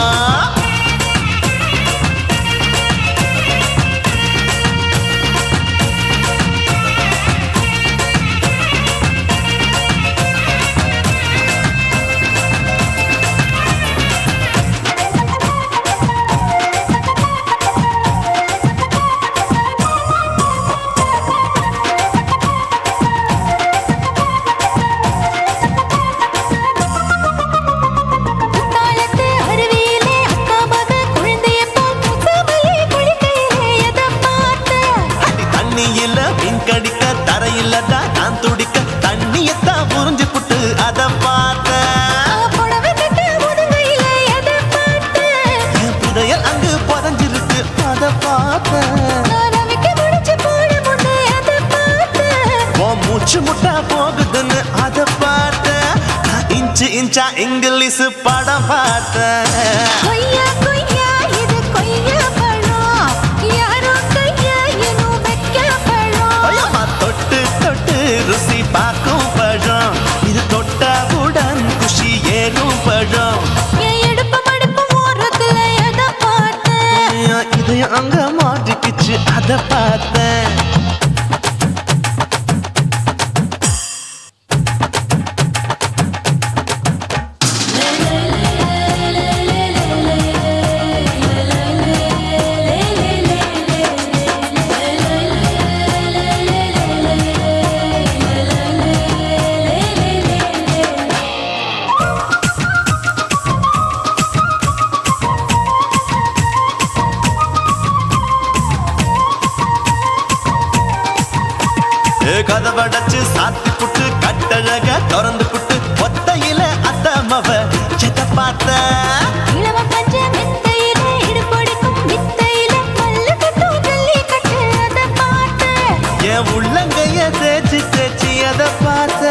குத்தாலத்து அருவியிலே அக்கா மக குழந்தைய போல் முகமையே குளிக்கையிலே எதை பார்த்த அடி தண்ணியில மீன் கடிக்க தரையில்லதான் நான் துடிக்க தண்ணியத்தான் புரிஞ்சு புட்டு அத பார்த்தேன் புடவை கட்ட முதுகையிலே எதை பார்த்த என் புதையல் அங்கு புதஞ்சிருக்கு அத பார்த்தேன் ரவிக்கு முடிச்சு போட முன்னே எதை பார்த்த உன் மூச்சு முட்டா போகுதுன்னு அத பார்த்தேன் நான் இன்ச்சா இங்கிலீஷ் படம் பார்த்தேன் கொய்யா கொய்யா இது கொய்யா பழம் யாரோ கையா இன்னும் வைக்க பழம் தொட்டு தொட்டு ருசி அத பார்த்தேன். கதவடைச்சு சாத்தி புட்டு கட்டழக திறந்து புட்டு ஒத்தையில அத்தமவ செத்த பார்த்த இளவ பஞ்ச மெத்தையில இடுபொடிக்கும் வித்தையில மல்லு கட்டும் ஜல்லி கட்டு அத பார்த்த என் உள்ளங்கைய தேய்ச்சி தேய்ச்சி அத பார்த்த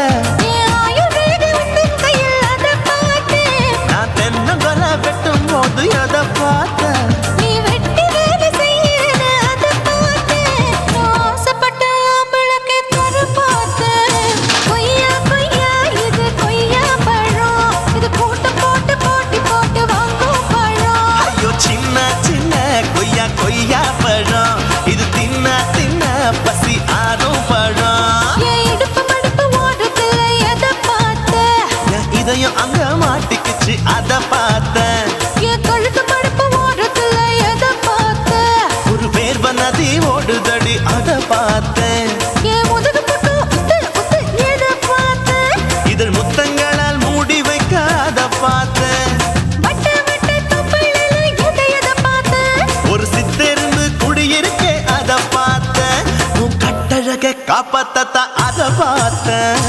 என் ஆயுர்வேத உந்தன் கையில் அத பார்த்த நான் தென்னங்கொலை வெட்டும் போது அத பார்த்த நீ வெட்டி வேலை செய்யறது அத பார்த்த நான் ஆசைப்பட்ட ஆம்பளுக்கு தர பார்த்த கொய்யா கொய்யா இது கொய்யா பழம் இது போட்டு போட்டு போட்டி போட்டு வாங்கும் பழம் ஐயோ சின்ன சின்ன கொய்யா கொய்யா பழம் இது தின்ன தின்ன பசி ஆறும் பழம் என் இடுப்பு மடுப்பு ஓடுதுல எதை பார்த்த என் இதயம் அங்க மாட்டிக்கிச்சு அத பார்த்தேன் என் கழுத்து மடுப்பு ஓடுதுல எதை பார்த்த ஒரு வேர்வ நதி ஓடுதடி அத பார்த்தேன் என் முதுகு புட்டு உத்து உத்து எதை பார்த்த இதழ் முத்தங்களால் மூடி வைக்க அத பார்த்தேன் வட்ட வட்ட தொப்பையில எதை பார்த்த ஒரு சித்தெரும்பு குடியிருக்கே அத பார்த்தேன் உன் கட்டழக காப்பாத்தத்தா அத பார்த்தேன்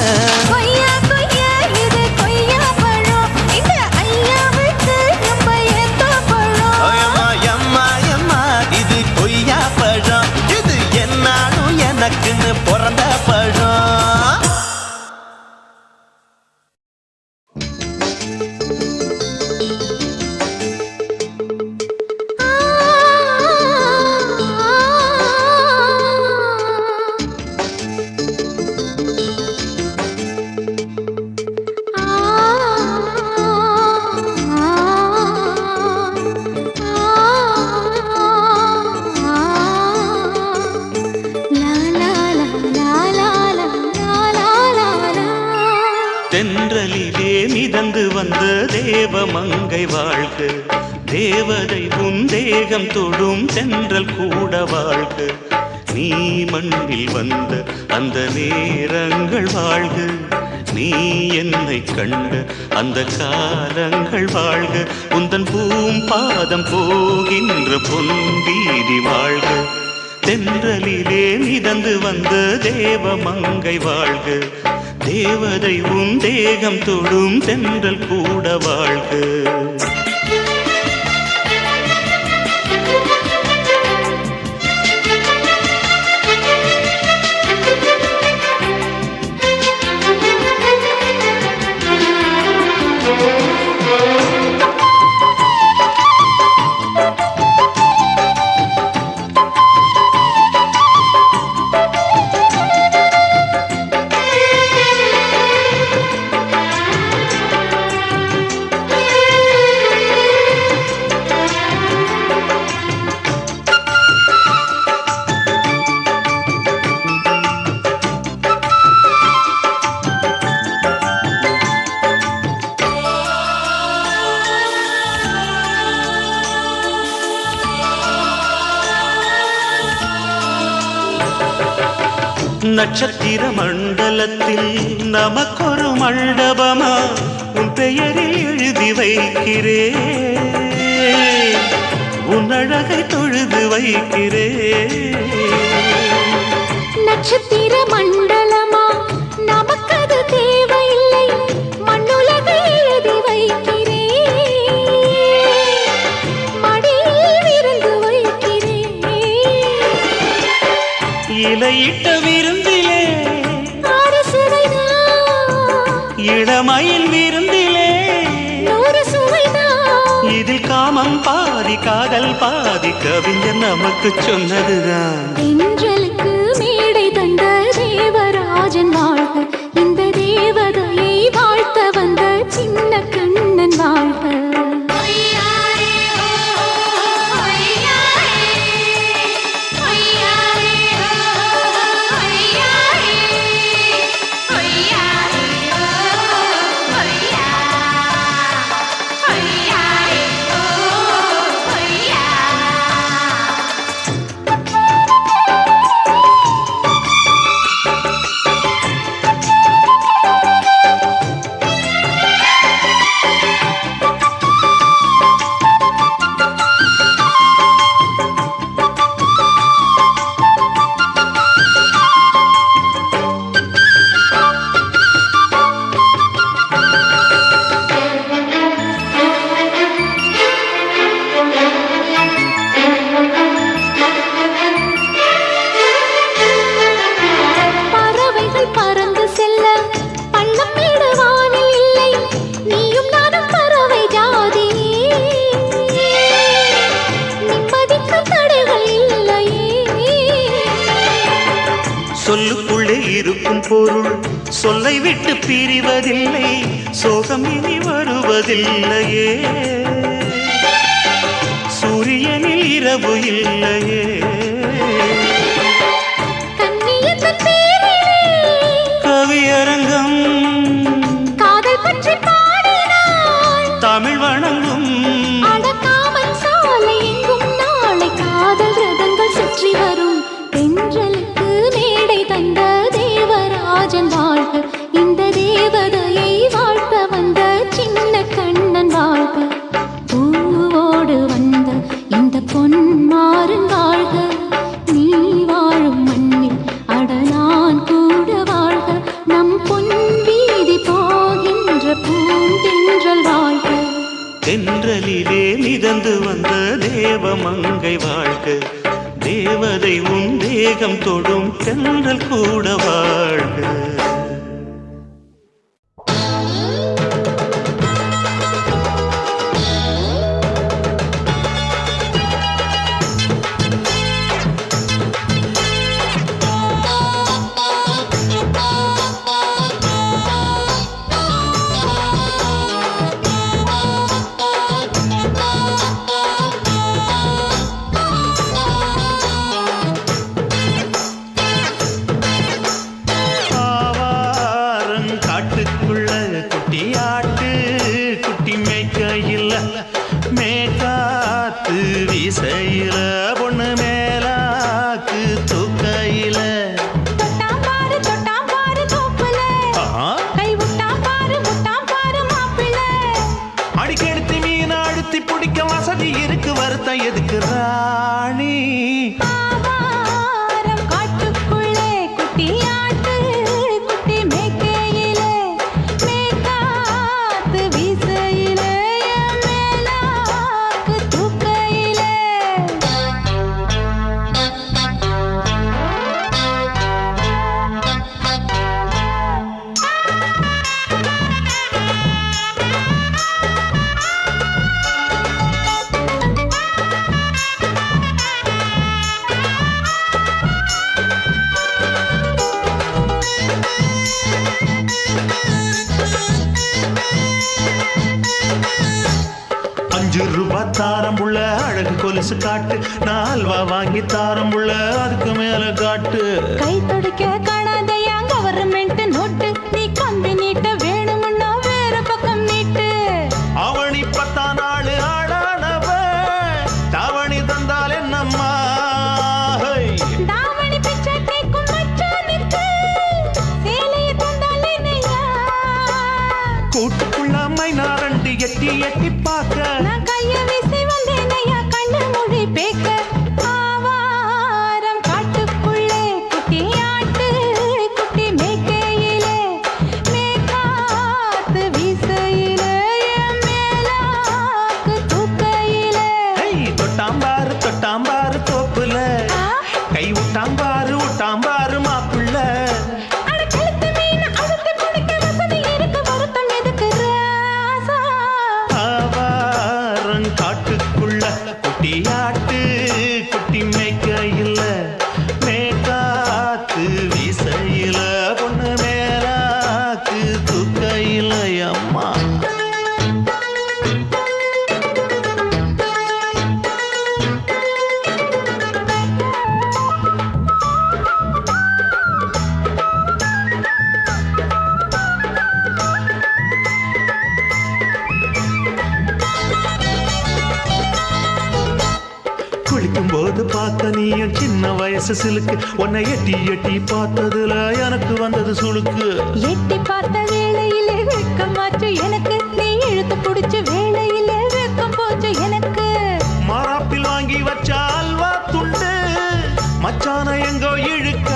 கொய்யா கொய்யா இது கொய்யா பழம் இந்த ஐயாவுக்கு ரொம்ப ஏத்த பழம் அம்மா எம்மா எம்மா இது கொய்யா பழம் இது என்னாலும் எனக்குன்னு பிறந்த பழம் தென்றலிலே மிதந்து வந்த தேவமங்கை வாழ்க, தேவதை உன் தேகம் தொடும் தென்றல் கூட வாழ்க. நீ மண்ணில் வந்த அந்த நேரங்கள் வாழ்க, நீ என்னை கண்ட அந்த காலங்கள் வாழ்க. உந்தன் பூம்பாதம் போகின்ற பொன் வீதி வாழ்க. தென்றலிலே மிதந்து வந்த தேவமங்கை வாழ்க, தேவதை உன் தேகம் தொடும் தென்றல் கூட வாழ்க. நட்சத்திர மண்டலத்தில் நமக்கொரு மண்டபமா உன் பெயரில் எழுதி வைக்கிறேன், உன் அழகை தொழுது வைக்கிறேன். நட்சத்திர மண்டலமா நமக்கது தேவையில்லை, மண்ணுலகை எழுதி வைக்கிறேன், மடியில் விருந்து வைக்கிறேன். இலையிட்ட விருந்திலே இளமயில் விருந்திலே நூறு சுவைதான். இதில் காமம் பாதி காதல் பாதி கவிஞர் நமக்கு சொன்னதுதான். தென்றலுக்கு மேடை தந்த தேவராஜன் வாழ்க, இந்த தேவதையை வாழ்த்த வந்த சின்ன கண்ணன் வாழ்க. கொய்யா பொருள் சொல்லை விட்டு பிரிவதில்லை, சோகம் இனி வருவதில்லையே. சூரியனில் இரவு இல்லையே. கண்ணியத்தின் பேரிலே கவியரங்கம் காதல் பற்றி பாடினாள். தமிழ் வணங்கும் அடக்காமன் சாலை எங்கும் நாளை காதல் ரதங்கள் சுற்றி வரும். தென்றலுக்கு மேடை தந்த தேவராஜன் வாழ்க, இந்த தேவதையை வாழ்த்த வந்த சின்ன கண்ணன் வாழ்க. பூவோடு வந்த இந்த பொன்மாறன் வாழ்க, நீ வாழும் மண்ணில் அட நான் கூட வாழ்க. நம் பொன் வீதி போகின்ற பூந்தென்றல் வாழ்க. தென்றலிலே மிதந்து வந்த தேவமங்கை வாழ்க, தேவதை உன் தேகம் தொடும் தென்றல் கூட வாழ்க. மேகாத்து வீசையில பொண்ணு மேலாக்கு தூக்கையில தொட்டாம் பாரு தோப்புல, கை விட்டாம் பாரு மாப்பிள்ளை. அடிக்கெடுத்து மீன் அழுத்தி பிடிக்க வசதி இருக்கு, வருத்தம் எதுக்கு ராணி. ஆவாரம் காட்டுக்குள்ளே குட்டியாட்டு, குட்டி மேய்க்கையிலே, மேய்க்காத்து வீசையிலே, என் மேலாக்கு தூக்கையிலே. ₹5 தாரம் உள்ள அழகு கொலுசு காட்டு, நான் அல்வா வாங்கி தாரம் உள்ள அதுக்கு மேல காட்டு. கை துடிக்க காணாதையா கவர்மெண்ட் நோட்டு, நீ கம்பி நீட்ட வேணும்னா வேற பக்கம் நீட்டு. அவனி 10 நாள் ஆடானவ தாவணி தந்தால் என்னம்மா. தாவணி பிச்சை கேக்கும் மச்சானுக்கு சேலையை தந்தால் என்னையா. கூட்டுக்குள்ள மைனாரண்டு எட்டி எட்டி பார்க்க, நான் கைய வீசி வந்தேனையா கண்ணு மொழி பேக்க. ஆவாரம் காட்டுக்குள்ளே குட்டியாட்டு, குட்டி மேய்க்கையிலே, மேய்க்காத்து வீசையிலே, என் மேலாக்கு தூக்கையிலே. தொட்டாம்பாரு தோப்புல, கை விட்டாம்பாரு மாப்பிள்ள. அட கழுத்து மீன் அழுத்து பிடிக்க வசதி இருக்கு, வருத்தம் எதுக்கு ராசா. ஆவாரம் காட்டுக்குள்ள குட்டியாட்டு, குட்டி மேய்க்கையில, மேய்க்காத்து வீசையில, பொண்ணு மேலாக்கு தூக்கையில அம்மா. குளிக்கும் போது பார்த்த நீயும் சின்ன வயசு சிலுக்கு, உன்னை எட்டி எட்டி பார்த்ததுல எனக்கு வந்தது சுளுக்கு. எட்டி பார்த்த வேளையிலே வெட்கமாச்சு எனக்கு, நீ இழுத்து பிடிச்ச வேளையிலே வெட்கம் போச்சு எனக்கு. மராப்பில் வாங்கி வச்ச அல்வா துண்டு மச்சான எங்கோ இழுக்க.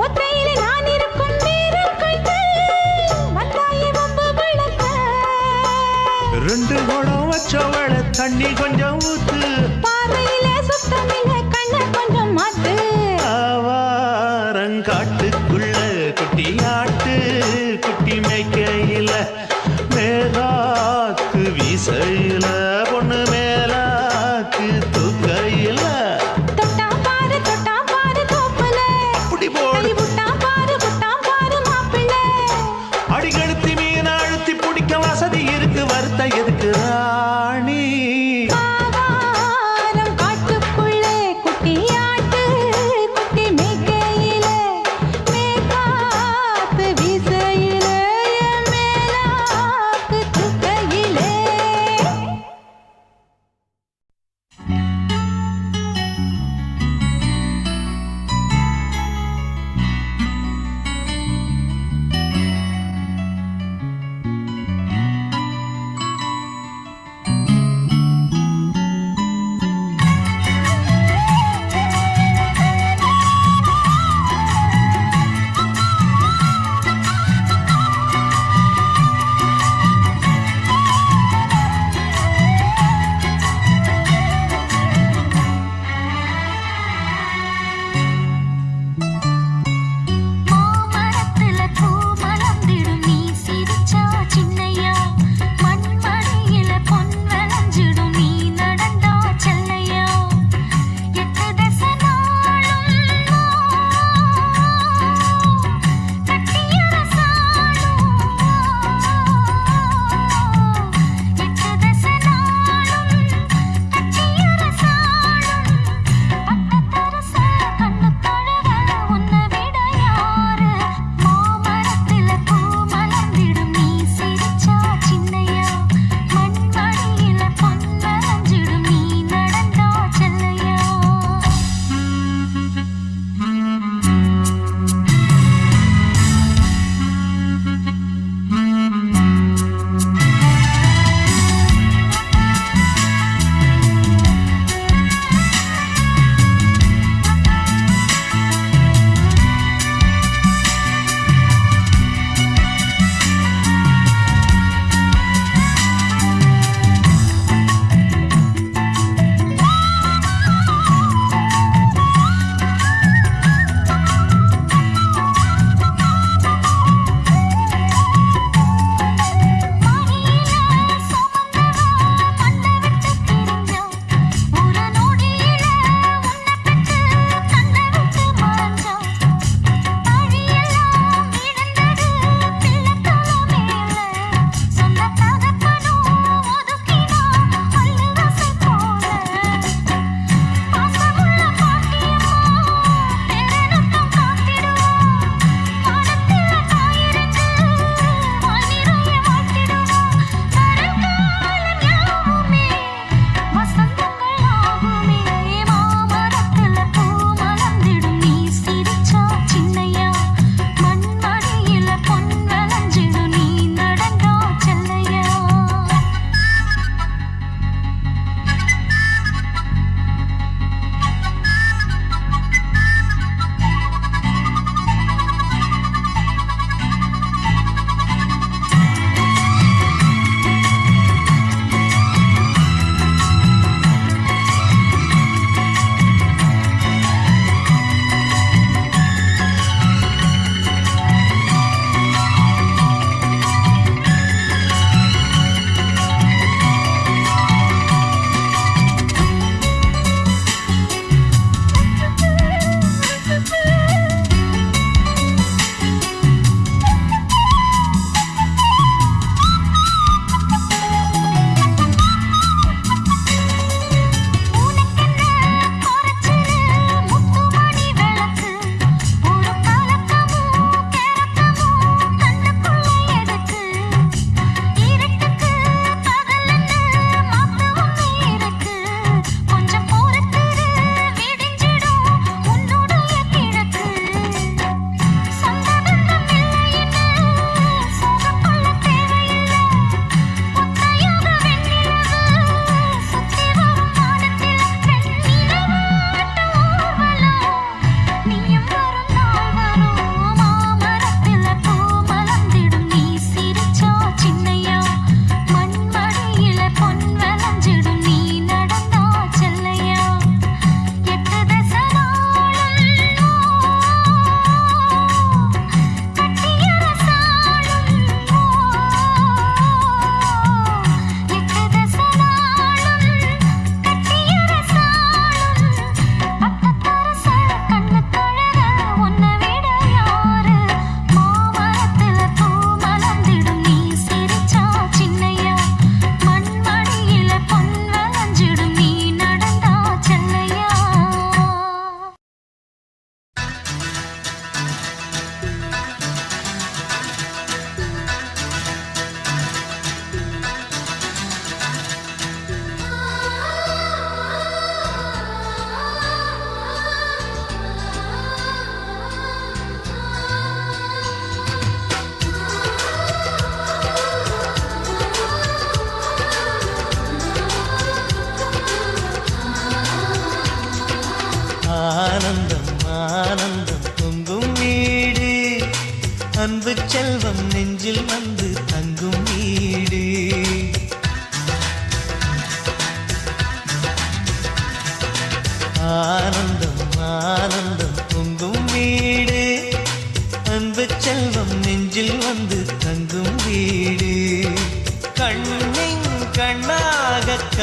ஒத்தையிலே நான் இருக்கும் நேரம் கண்டு வந்தாயே வம்பு விளக்க. 2 குடம் வச்சவள தண்ணி கொஞ்சம் ஊத்து, பார்வையிலே சுத்தமில்லை கண்ண கொஞ்சம் மாத்து. ஆவாரங்காட்டுக்குள்ள குட்டியாட்டு, குட்டி மேய்க்கையில, மேகாத்து வீசையில, பொண்ணு மேலாக்கு தூக்கையில. தொட்டாம் பாரு தோப்புல, அப்படி போடு. கை விட்டாம்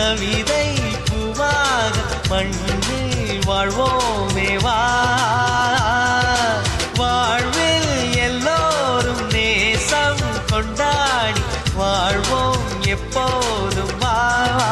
கவிதை பூவாக மண்ணில் வாழ்வோமே வா வாழ்வில் எல்லோரும் நேசம் கொண்டாடி வாழ்வோம் எப்போதும் வா வா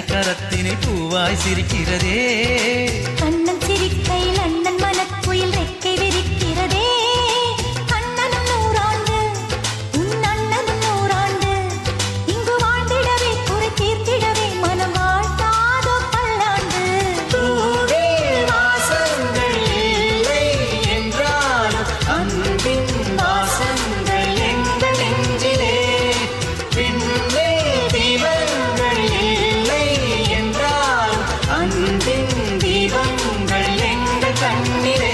கரத்தினை பூவாய் சிரிக்கிறதே கண்ணன் சிரிக்கையில் அண்ணன் மனக்குயில் ரெக்கை விரிக்கிறதே அண்ணனும் நூறாண்டு உன் அண்ணனும் நூறாண்டு இங்கு வாழ்ந்திடவே குறை தீர்த்திடவே மனம் வாழ்த்தாதோ பல்லாண்டு பூவில் வாசங்கள் இல்லை என்றாலும் அன்பின் வாசங்கள் எங்கள் நெஞ்சிலே பின்னே தீபங்கள் இல்லை அன்பின் தீபங்கள் எங்கள் கண்ணிலே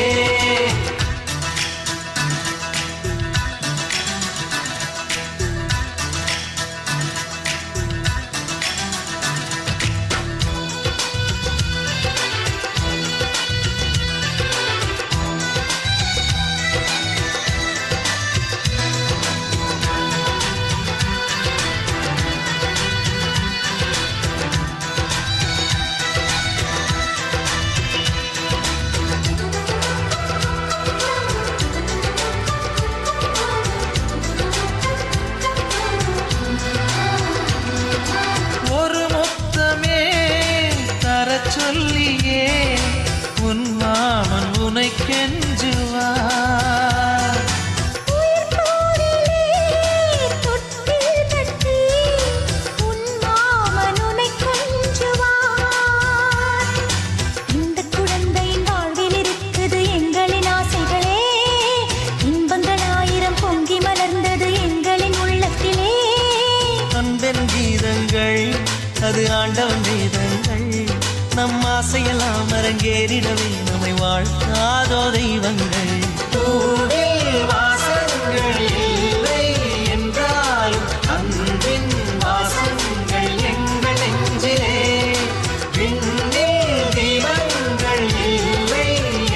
சொல்லியே உன் மாமன் உனை கெஞ்சுவார் இந்த குழந்தையின் வாழ்வில் இருக்குது எங்களின் ஆசைகளே இன்பங்கள் ஆயிரம் பொங்கி மலர்ந்தது எங்களின் உள்ளத்திலே அன்பன் கீதங்கள் அது ஆண்டவன் வேதங்கள் நம் ஆசையெல்லாம் அரங்கேறிடவே நம்மை வாழ்த்தாதோ தெய்வங்கள் பூவில் வாசங்கள் இல்லை என்றாலும் அன்பின் வாசங்கள் எங்கள் நெஞ்சிலே விண்ணில் தீபங்கள் இல்லை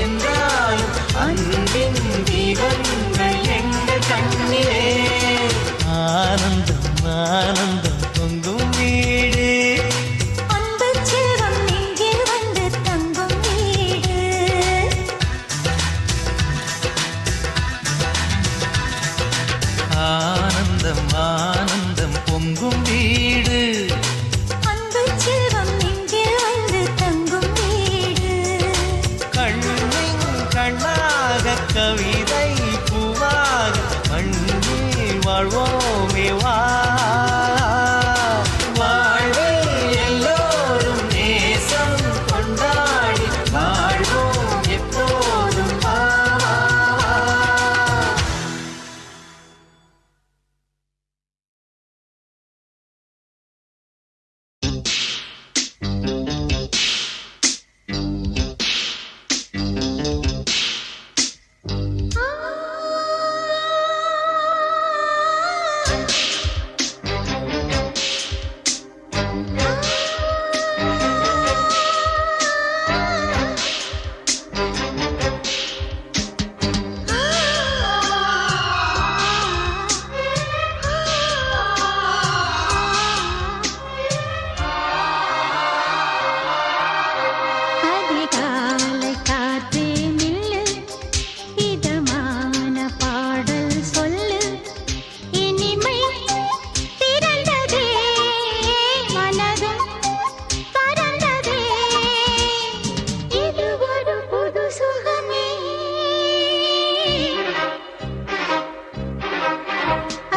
என்றாலும் அன்பின் தீபங்கள் எங்கள் கண்ணிலே ஆனந்தம் ஆனந்தம் பொங்கும் வீடு ஆனந்தம் ஆனந்தம் பொங்கும் வீடு அன்பு செல்வம் நெஞ்சில் வந்து தங்கும் வீடு கண்ணின் கண்ணாக கவிதை பூவாக மண்ணில் வாழ்வோமே வா வாழ்வில் எல்லோரும் நேசம் கொண்டாடி வாழ்வோம் எப்போதும் வா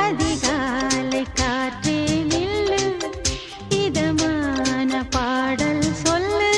அதிகாலை காற்றே நில்லு இதமான பாடல் சொல்லு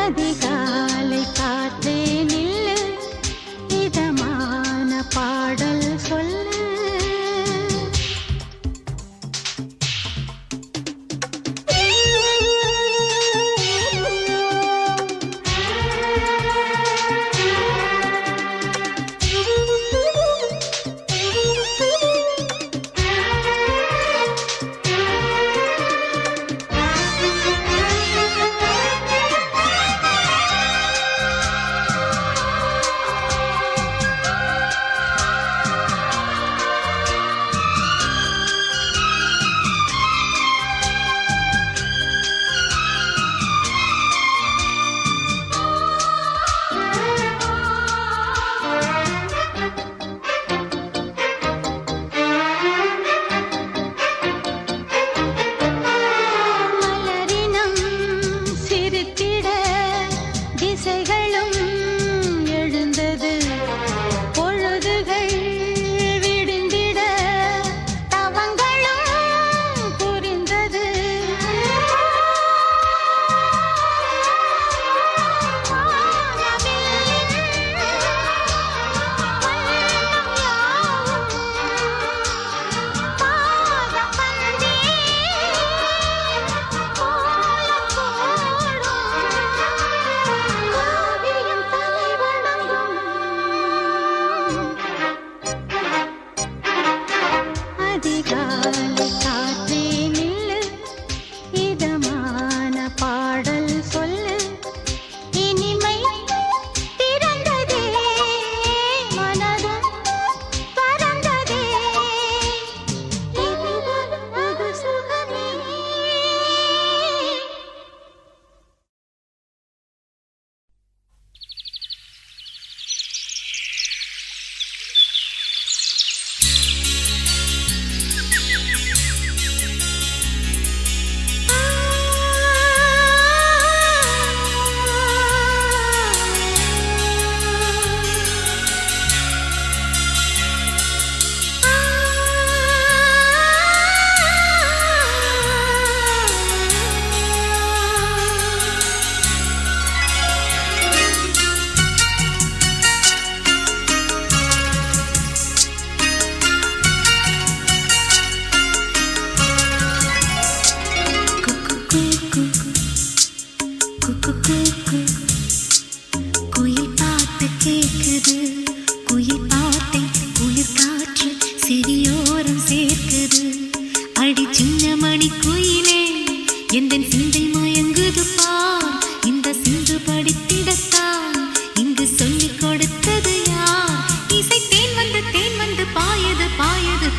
அதிகாலை காற்றே நில்லு இதமான பாடல் சொல்லு மலரினம் சிரித்திட திசைகளும் எழுந்தது பொழுதுகள் விடிந்திட தவங்களும் புரிந்தது அதிகாலை காற்றே நில்லு இதமான பாடல் சொல்லு இனிமை திறந்ததே மனதும் பறந்ததே இதுதான் அது சுகமே குயில் பாட்டு கேக்குது குயில் பாட்டை குளிர் காற்று செவியோரம் சேர்க்குது அடி சின்ன மணி குயிலே எந்த சிந்தை மயங்குது பார் இந்த சிந்து படித்திடத்தான் இங்கு சொல்லிக் கொடுத்தது யார் இசை தேன் வந்து பாயது பாயது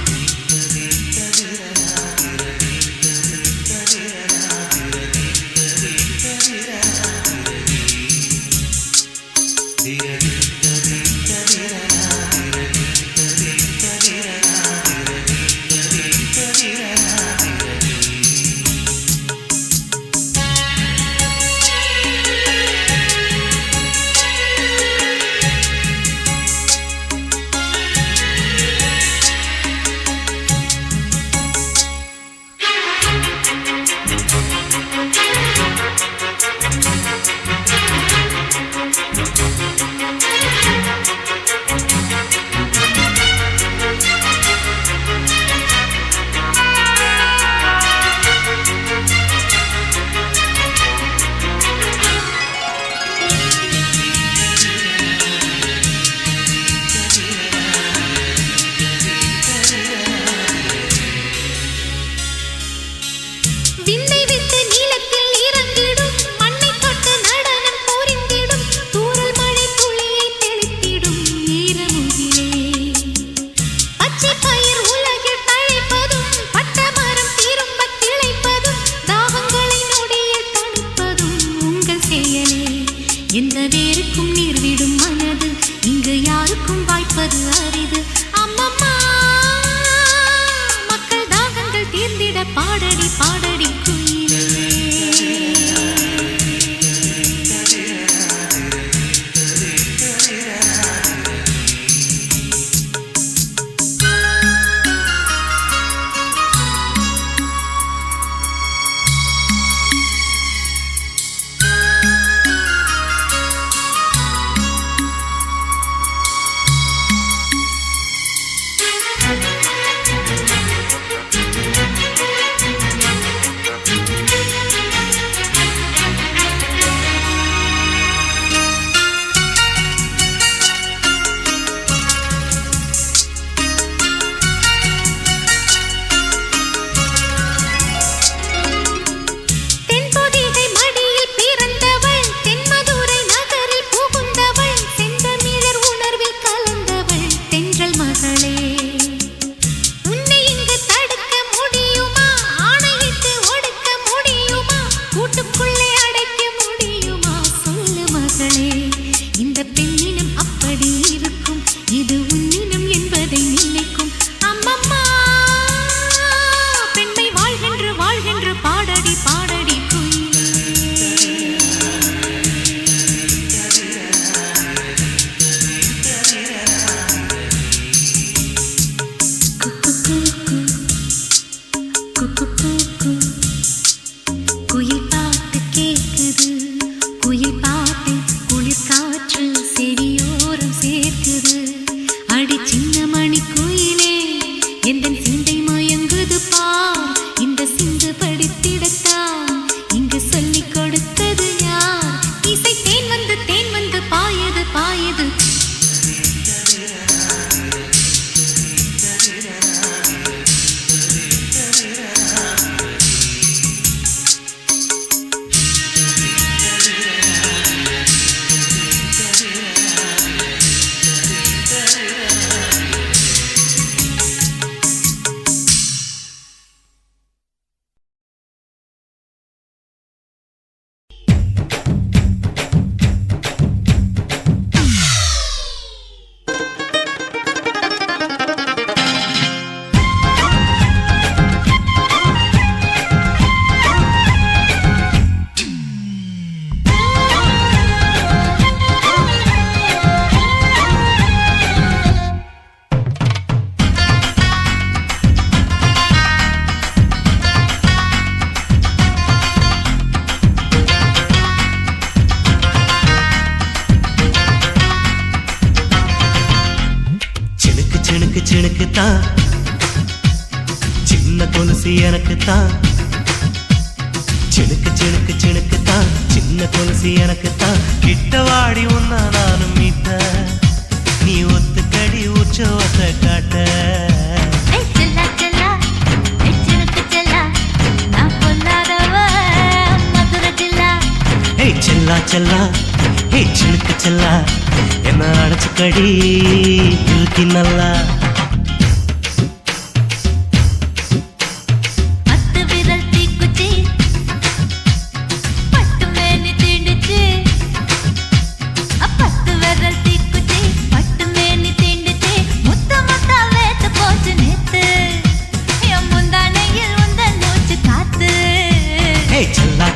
பாடடி பாடடி குயிலே. தான் சின்ன கொலுசு எனக்கு தான் சினுக்கு சினுக்கு சினுக்கு தான் சின்ன கொலுசு எனக்கு தான் கிட்டவாடி உன்னா நானும் மீட்ட நீ ஒத்துக்கடி உற்சவத்தை காட்ட செல்லா செல்லா ஹே சினுக்கு செல்லா என்ன அடைச்சுக்கடி இழுக்கி நல்லா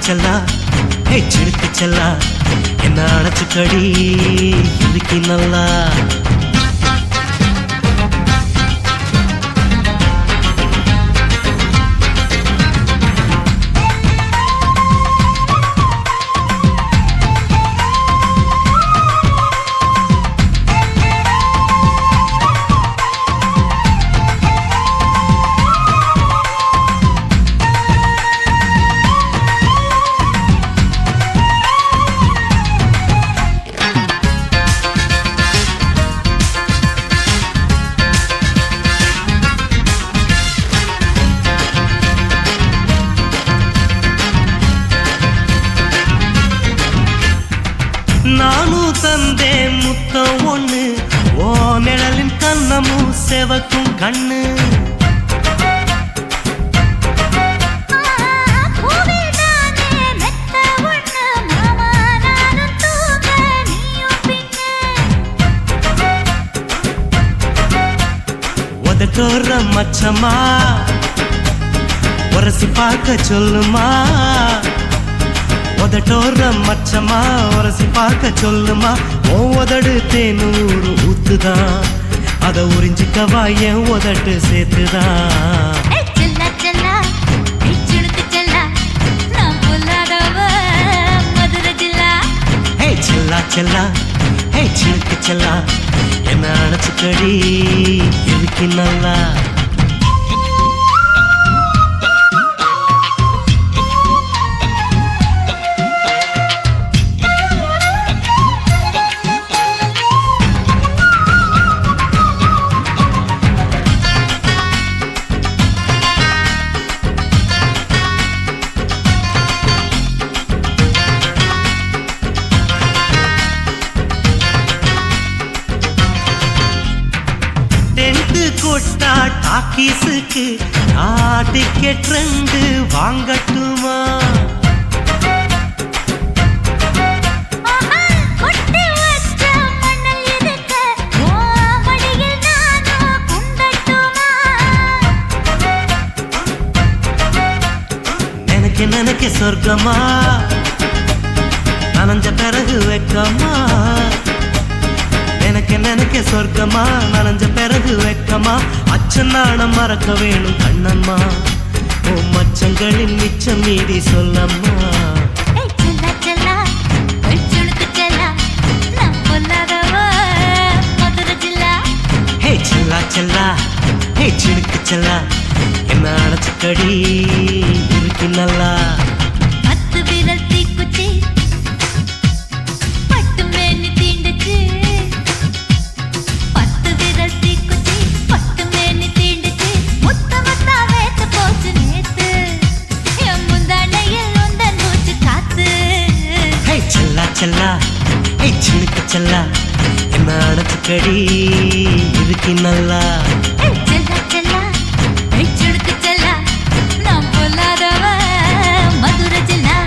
செல்லா ஹே சினுக்கு செல்லா என்ன அடைச்சுக்கடி இழுக்கி நல்லா நானும் தந்தே முத்தம் ஒண்ணு ஓ நிழலின் கண்ணமும் செவக்கும் கண்ணு உதட்டோர மச்சமா உரசி பார்க்க சொல்லுமா உதட்டோர மச்சமா உரசி பார்க்க சொல்லுமா உதடு தேனூறு ஊத்துதான் அத உறிஞ்சிக்கவா என் உதட்டு சேர்த்துதான் செல்லா செல்லா சிலுக்கு செல்லா நான் பொல்லாதவ மதுரை ஜில்லா ஹே செல்லா செல்லா ஹே சிலுக்கு செல்லா என்ன அணைச்சுக்கடி இருக்கு நல்லா கொட்டா டாக்கீஸுக்கு டிக்கெட் 2 வாங்கட்டுமா கொட்டி வச்ச மணல் இருக்க மடியில் நானும் குண்டட்டுமா நினைக்க சொர்க்கமா நனைஞ்ச பிறகு வெக்கமா நினைக்க சொர்க்கமா நனைஞ்ச பிறகு வெக்கமா அச்சநாணம் மறக்க வேணும் கண்ணம்மா ஓ மச்சங்களின் மிச்சம் மீதி சொல்லம்மா செல்லா செல்லா சிலுக்கு செல்லா நான் பொல்லாதவ மதுரை ஜில்லா ஹே செல்லா செல்லா ஹே சிலுக்கு செல்லா என்ன அணைச்சுக்கடி இருக்கு நல்லா 10 விரல் தீக்குச்சி பட்டு மேனி தீண்டுச்சு 10 விரல் தீக்குச்சி பட்டு மேனி தீண்டுச்சு முத்தமத்தா வேத்து போச்சு நேத்து என் முந்தானையில் உந்த மூச்சு காத்து ஹே செல்லா செல்லா ஹே சிலுக்கு செல்லா என்ன அணைச்சுக்கடி இருக்கு நல்லா செல்லா செல்லா சிலுக்கு செல்லா நான் பொல்லாதவ மதுரை ஜில்லா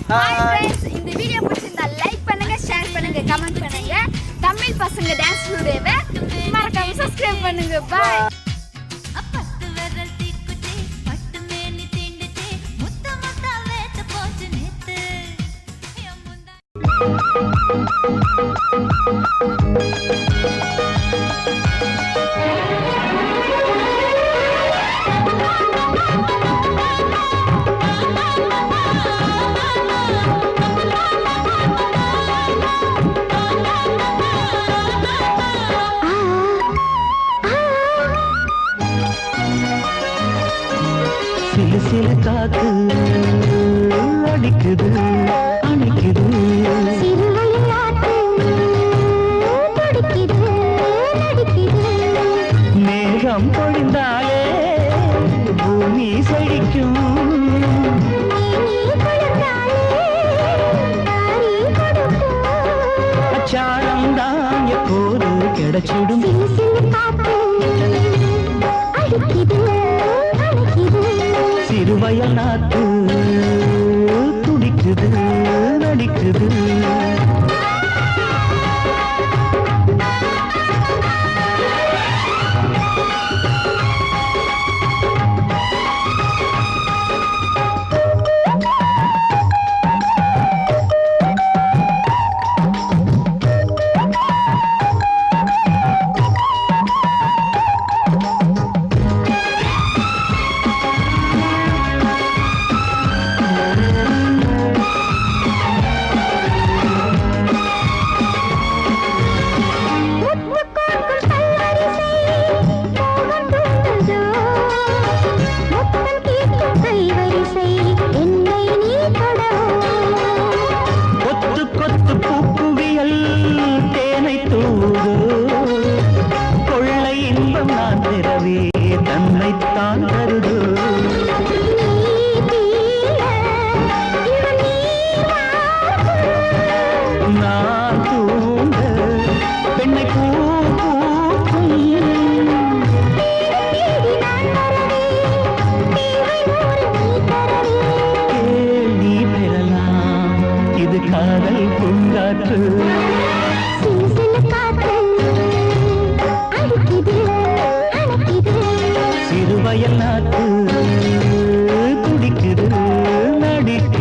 ஹாய் ஃப்ரெண்ட்ஸ், இந்த வீடியோ பிடிச்சிருந்தா லைக் பண்ணுங்க, ஷேர் பண்ணுங்க, கமெண்ட் பண்ணுங்க. தமிழ் பசங்க டான்ஸ் ஸ்டுடியோவை மறக்காம சப்ஸ்கிரைப் பண்ணுங்க. பாய். 10 விரல் தீக்குச்சி பட்டு மேனி தீண்டுச்சு முத்தமத்தா வேத்து போச்சு நேத்து என் முந்தானை சிலு சிலு காத்து அடிக்குது அணைக்குது மேகம் பொழிந்தாலே பூமி செழிக்கும் அச்சாரம் தான் எப்போது கிடைச்சிடும் சிறுவயல் நாத்து துடிக்குது நடிக்குது சிறு சிறுவயல் நாட்டு துடிக்குது நடிக்குது.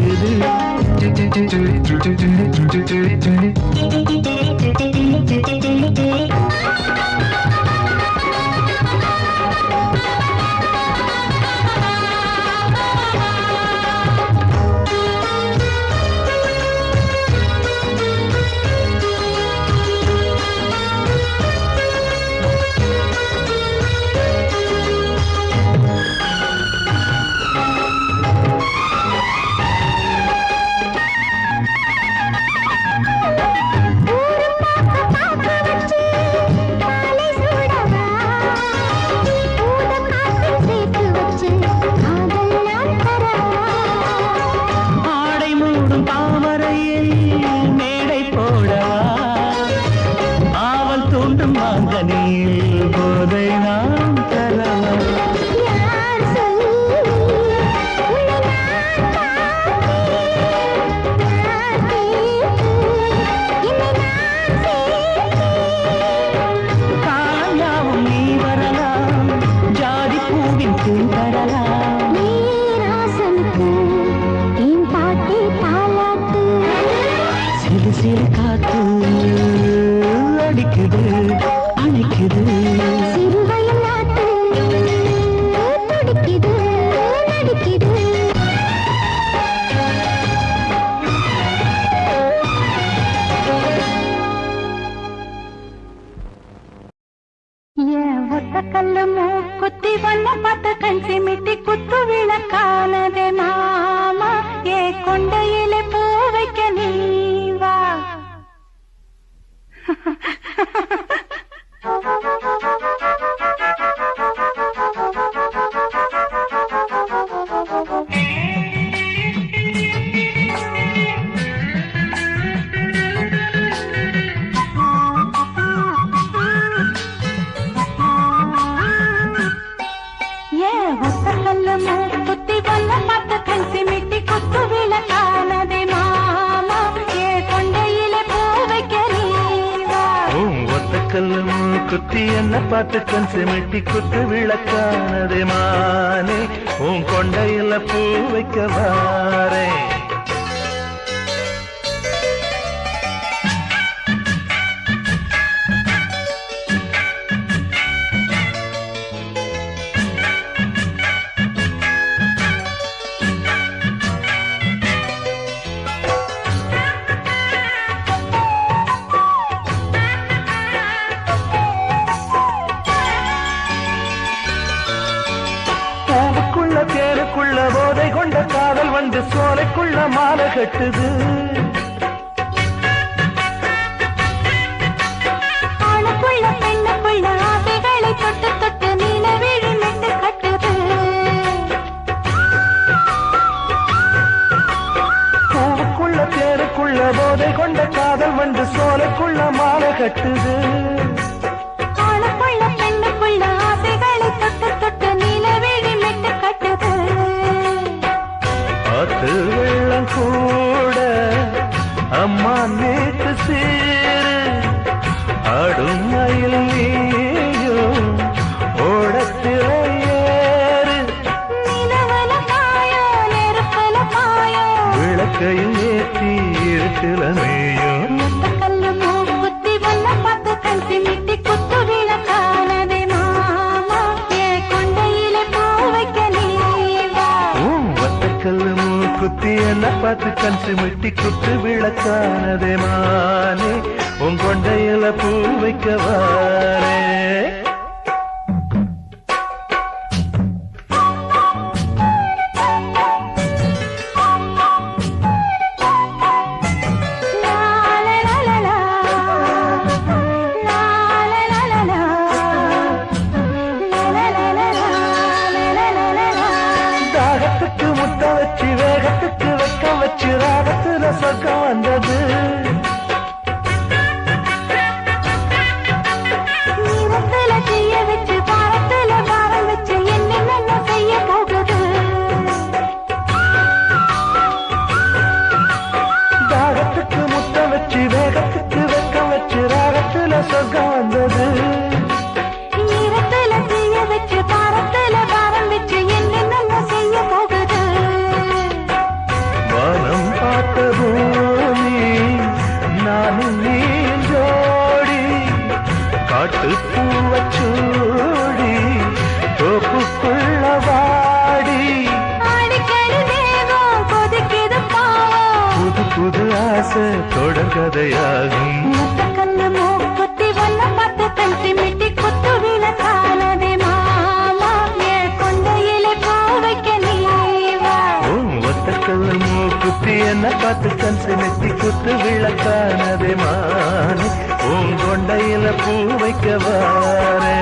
குத்தி என்ன பார்த்து கண் சிமிட்டி குத்து விளக்கானதே மானே உன் கொண்டையில பூ வைக்க வாரே. தேருக்குள்ள போதை கொண்ட காதல் வந்து சோலைக்குள்ள மாலை கட்டுது. ஆணுக்குள்ள பெண்ணுக்குள்ள ஆசைகளை தொட்டு தொட்டு நிலவிழி மெட்டு கட்டுது. பூவுக்குள்ள தேருக்குள்ள போதை கொண்ட காதல் வந்து சோலைக்குள்ள மாலை கட்டுது. ஆணுக்குள்ள பெண்ணுக்குள்ள ஆசைகளை தொட்டு தொட்டு நிலவிழி மெட்டு கட்டுது. ஆத்து வெள்ளம் கூட அம்மா நேற்று சேரு ஆடும் மயில் நீயும் ஓடத்தில ஏறு. நிலவல பாயோ நெருப்பல பாயோ விளக்கையும் ஏற்றி இருட்டுல மேயும். கல்லு மூக்குத்தி வல்ல பார்த்து கண் சிமிட்டி குத்து விளக்கானதே மாமா என் கொண்டையிலே பூ வைக்க நீவா. வத்தக்கல்லு மூக்குத்தி என்ன பார்த்து கண் சிமிட்டி குத்து விளக்கானதே மானே உன் கொண்டையில பூ வைக்க வாரே. தாகத்துக்கு முத்த வச்சு வேகத்துக்கு வெக்க வச்சு ராகத்துல சொர்க்கம் வந்தது. நீரத்துல செய்ய வச்சு பாரத்துல பாரம் வச்சு என்ன செய்ய போகுது. தாகத்துக்கு முத்த வச்சு வேகத்துக்கு வெக்க வச்சு ராகத்துல சொர்க்கம் வந்தது. நீரத்துல செய்ய வச்சு பாரத்துல பாரம் கதையாகும். முத்தக்கல்லு மூக்குத்தி ஒன்ன பார்த்து தட்டி மிட்டி குத்து விளக்கானதே மாமா என் கொண்டையிலே பூ வைக்க நீவா. ஒத்தக்கல்ல மூக்குத்தி என்ன பார்த்து கன்சு நெத்தி குத்து விளக்கானதே மானே பூங்கொண்டையில பூ வைக்க வாரே.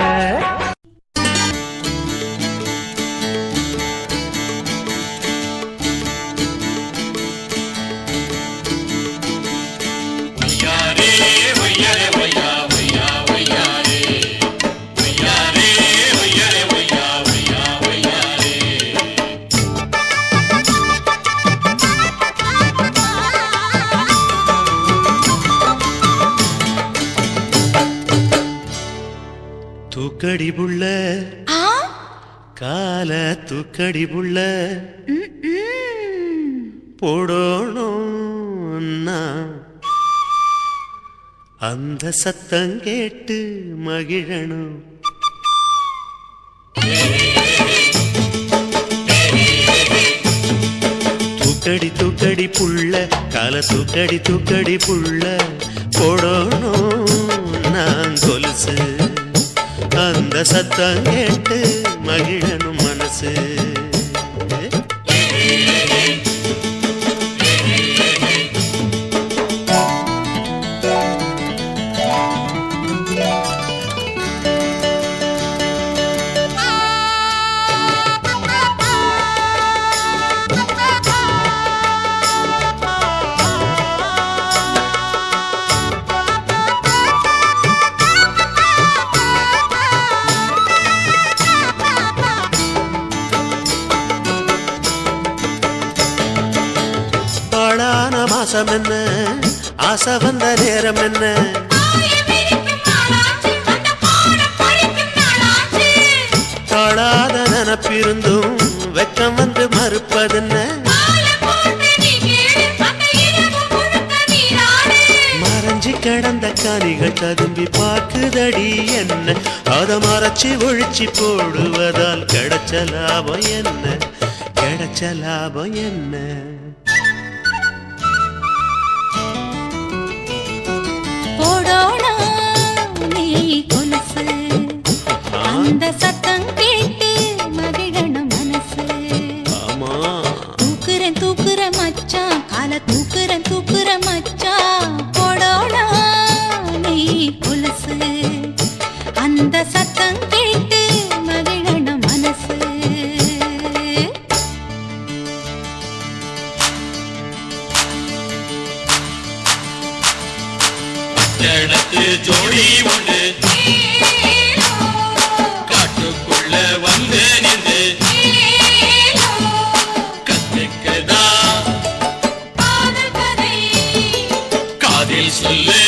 தூக்கடி புள்ள கால தூக்கடி புள்ள போடணும் அந்த சத்தம் கேட்டு மகிழணும். தூக்கடி தூக்கடி புள்ள கால தூக்கடி தூக்கடி புள்ள போடணும் நான் கொலுசு அந்த சத்தம் கேட்டு மகிழனும் மனசு. மாசம் என்ன ஆசை வந்த நேரம் என்ன தாழாத நினப்பிருந்தும் வெக்கம் வந்து மறுப்பதென்ன. மறைஞ்சி கிடந்த காணிகள் ததும்பி பார்க்குதடி என்ன அதை மறைச்சி ஒழிச்சி போடுவதால் கிடைச்ச லாபம் என்ன கிடைச்ச லாபம் என்ன. அந்த சத்தம் கேட்டு மகிழணும் மனசு. தூக்குறேன் தூக்குற மச்சான் கால தூக்குறேன் தூக்குற மச்சான் போடோனா நீ கொலுசு அந்த சத்தம் கேட்டு மகிழணும் மனசு. ஜோடி ஒன்று காட்டுக்குள்ள வந்து நின்று கத்துக்கதா காதில் சொல்லு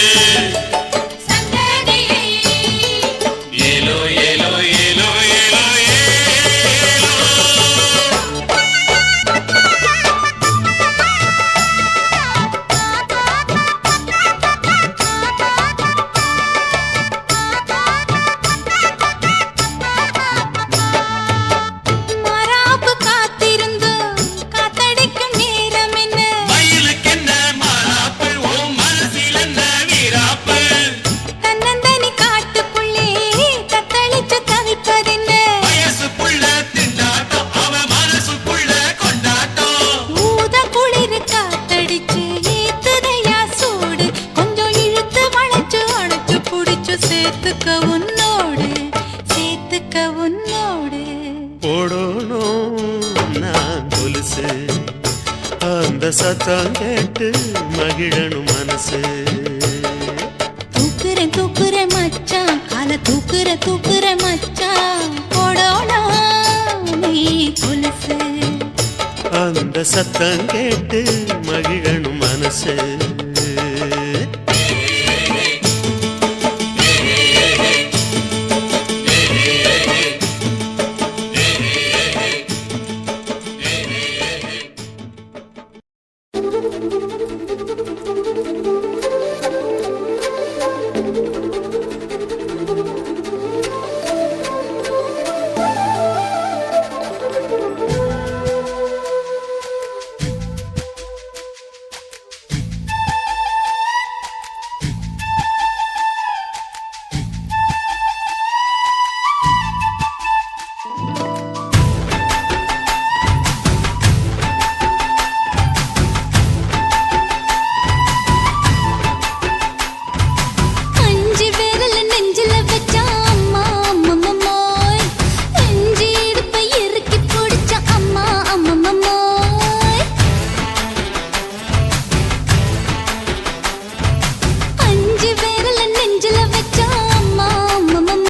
ஏலோ ஏலோ ஏலோ ஏலோ ஏலோ. அந்த சத்தம் கேட்டு மகிழனும் மனசு. தூக்குறேன் தூக்குறேன் மச்சான் கால தூக்குற தூக்குற மச்சான் போடோனா நீ கொலுசு அந்த சத்தம் கேட்டு மகிழனும் மனசு.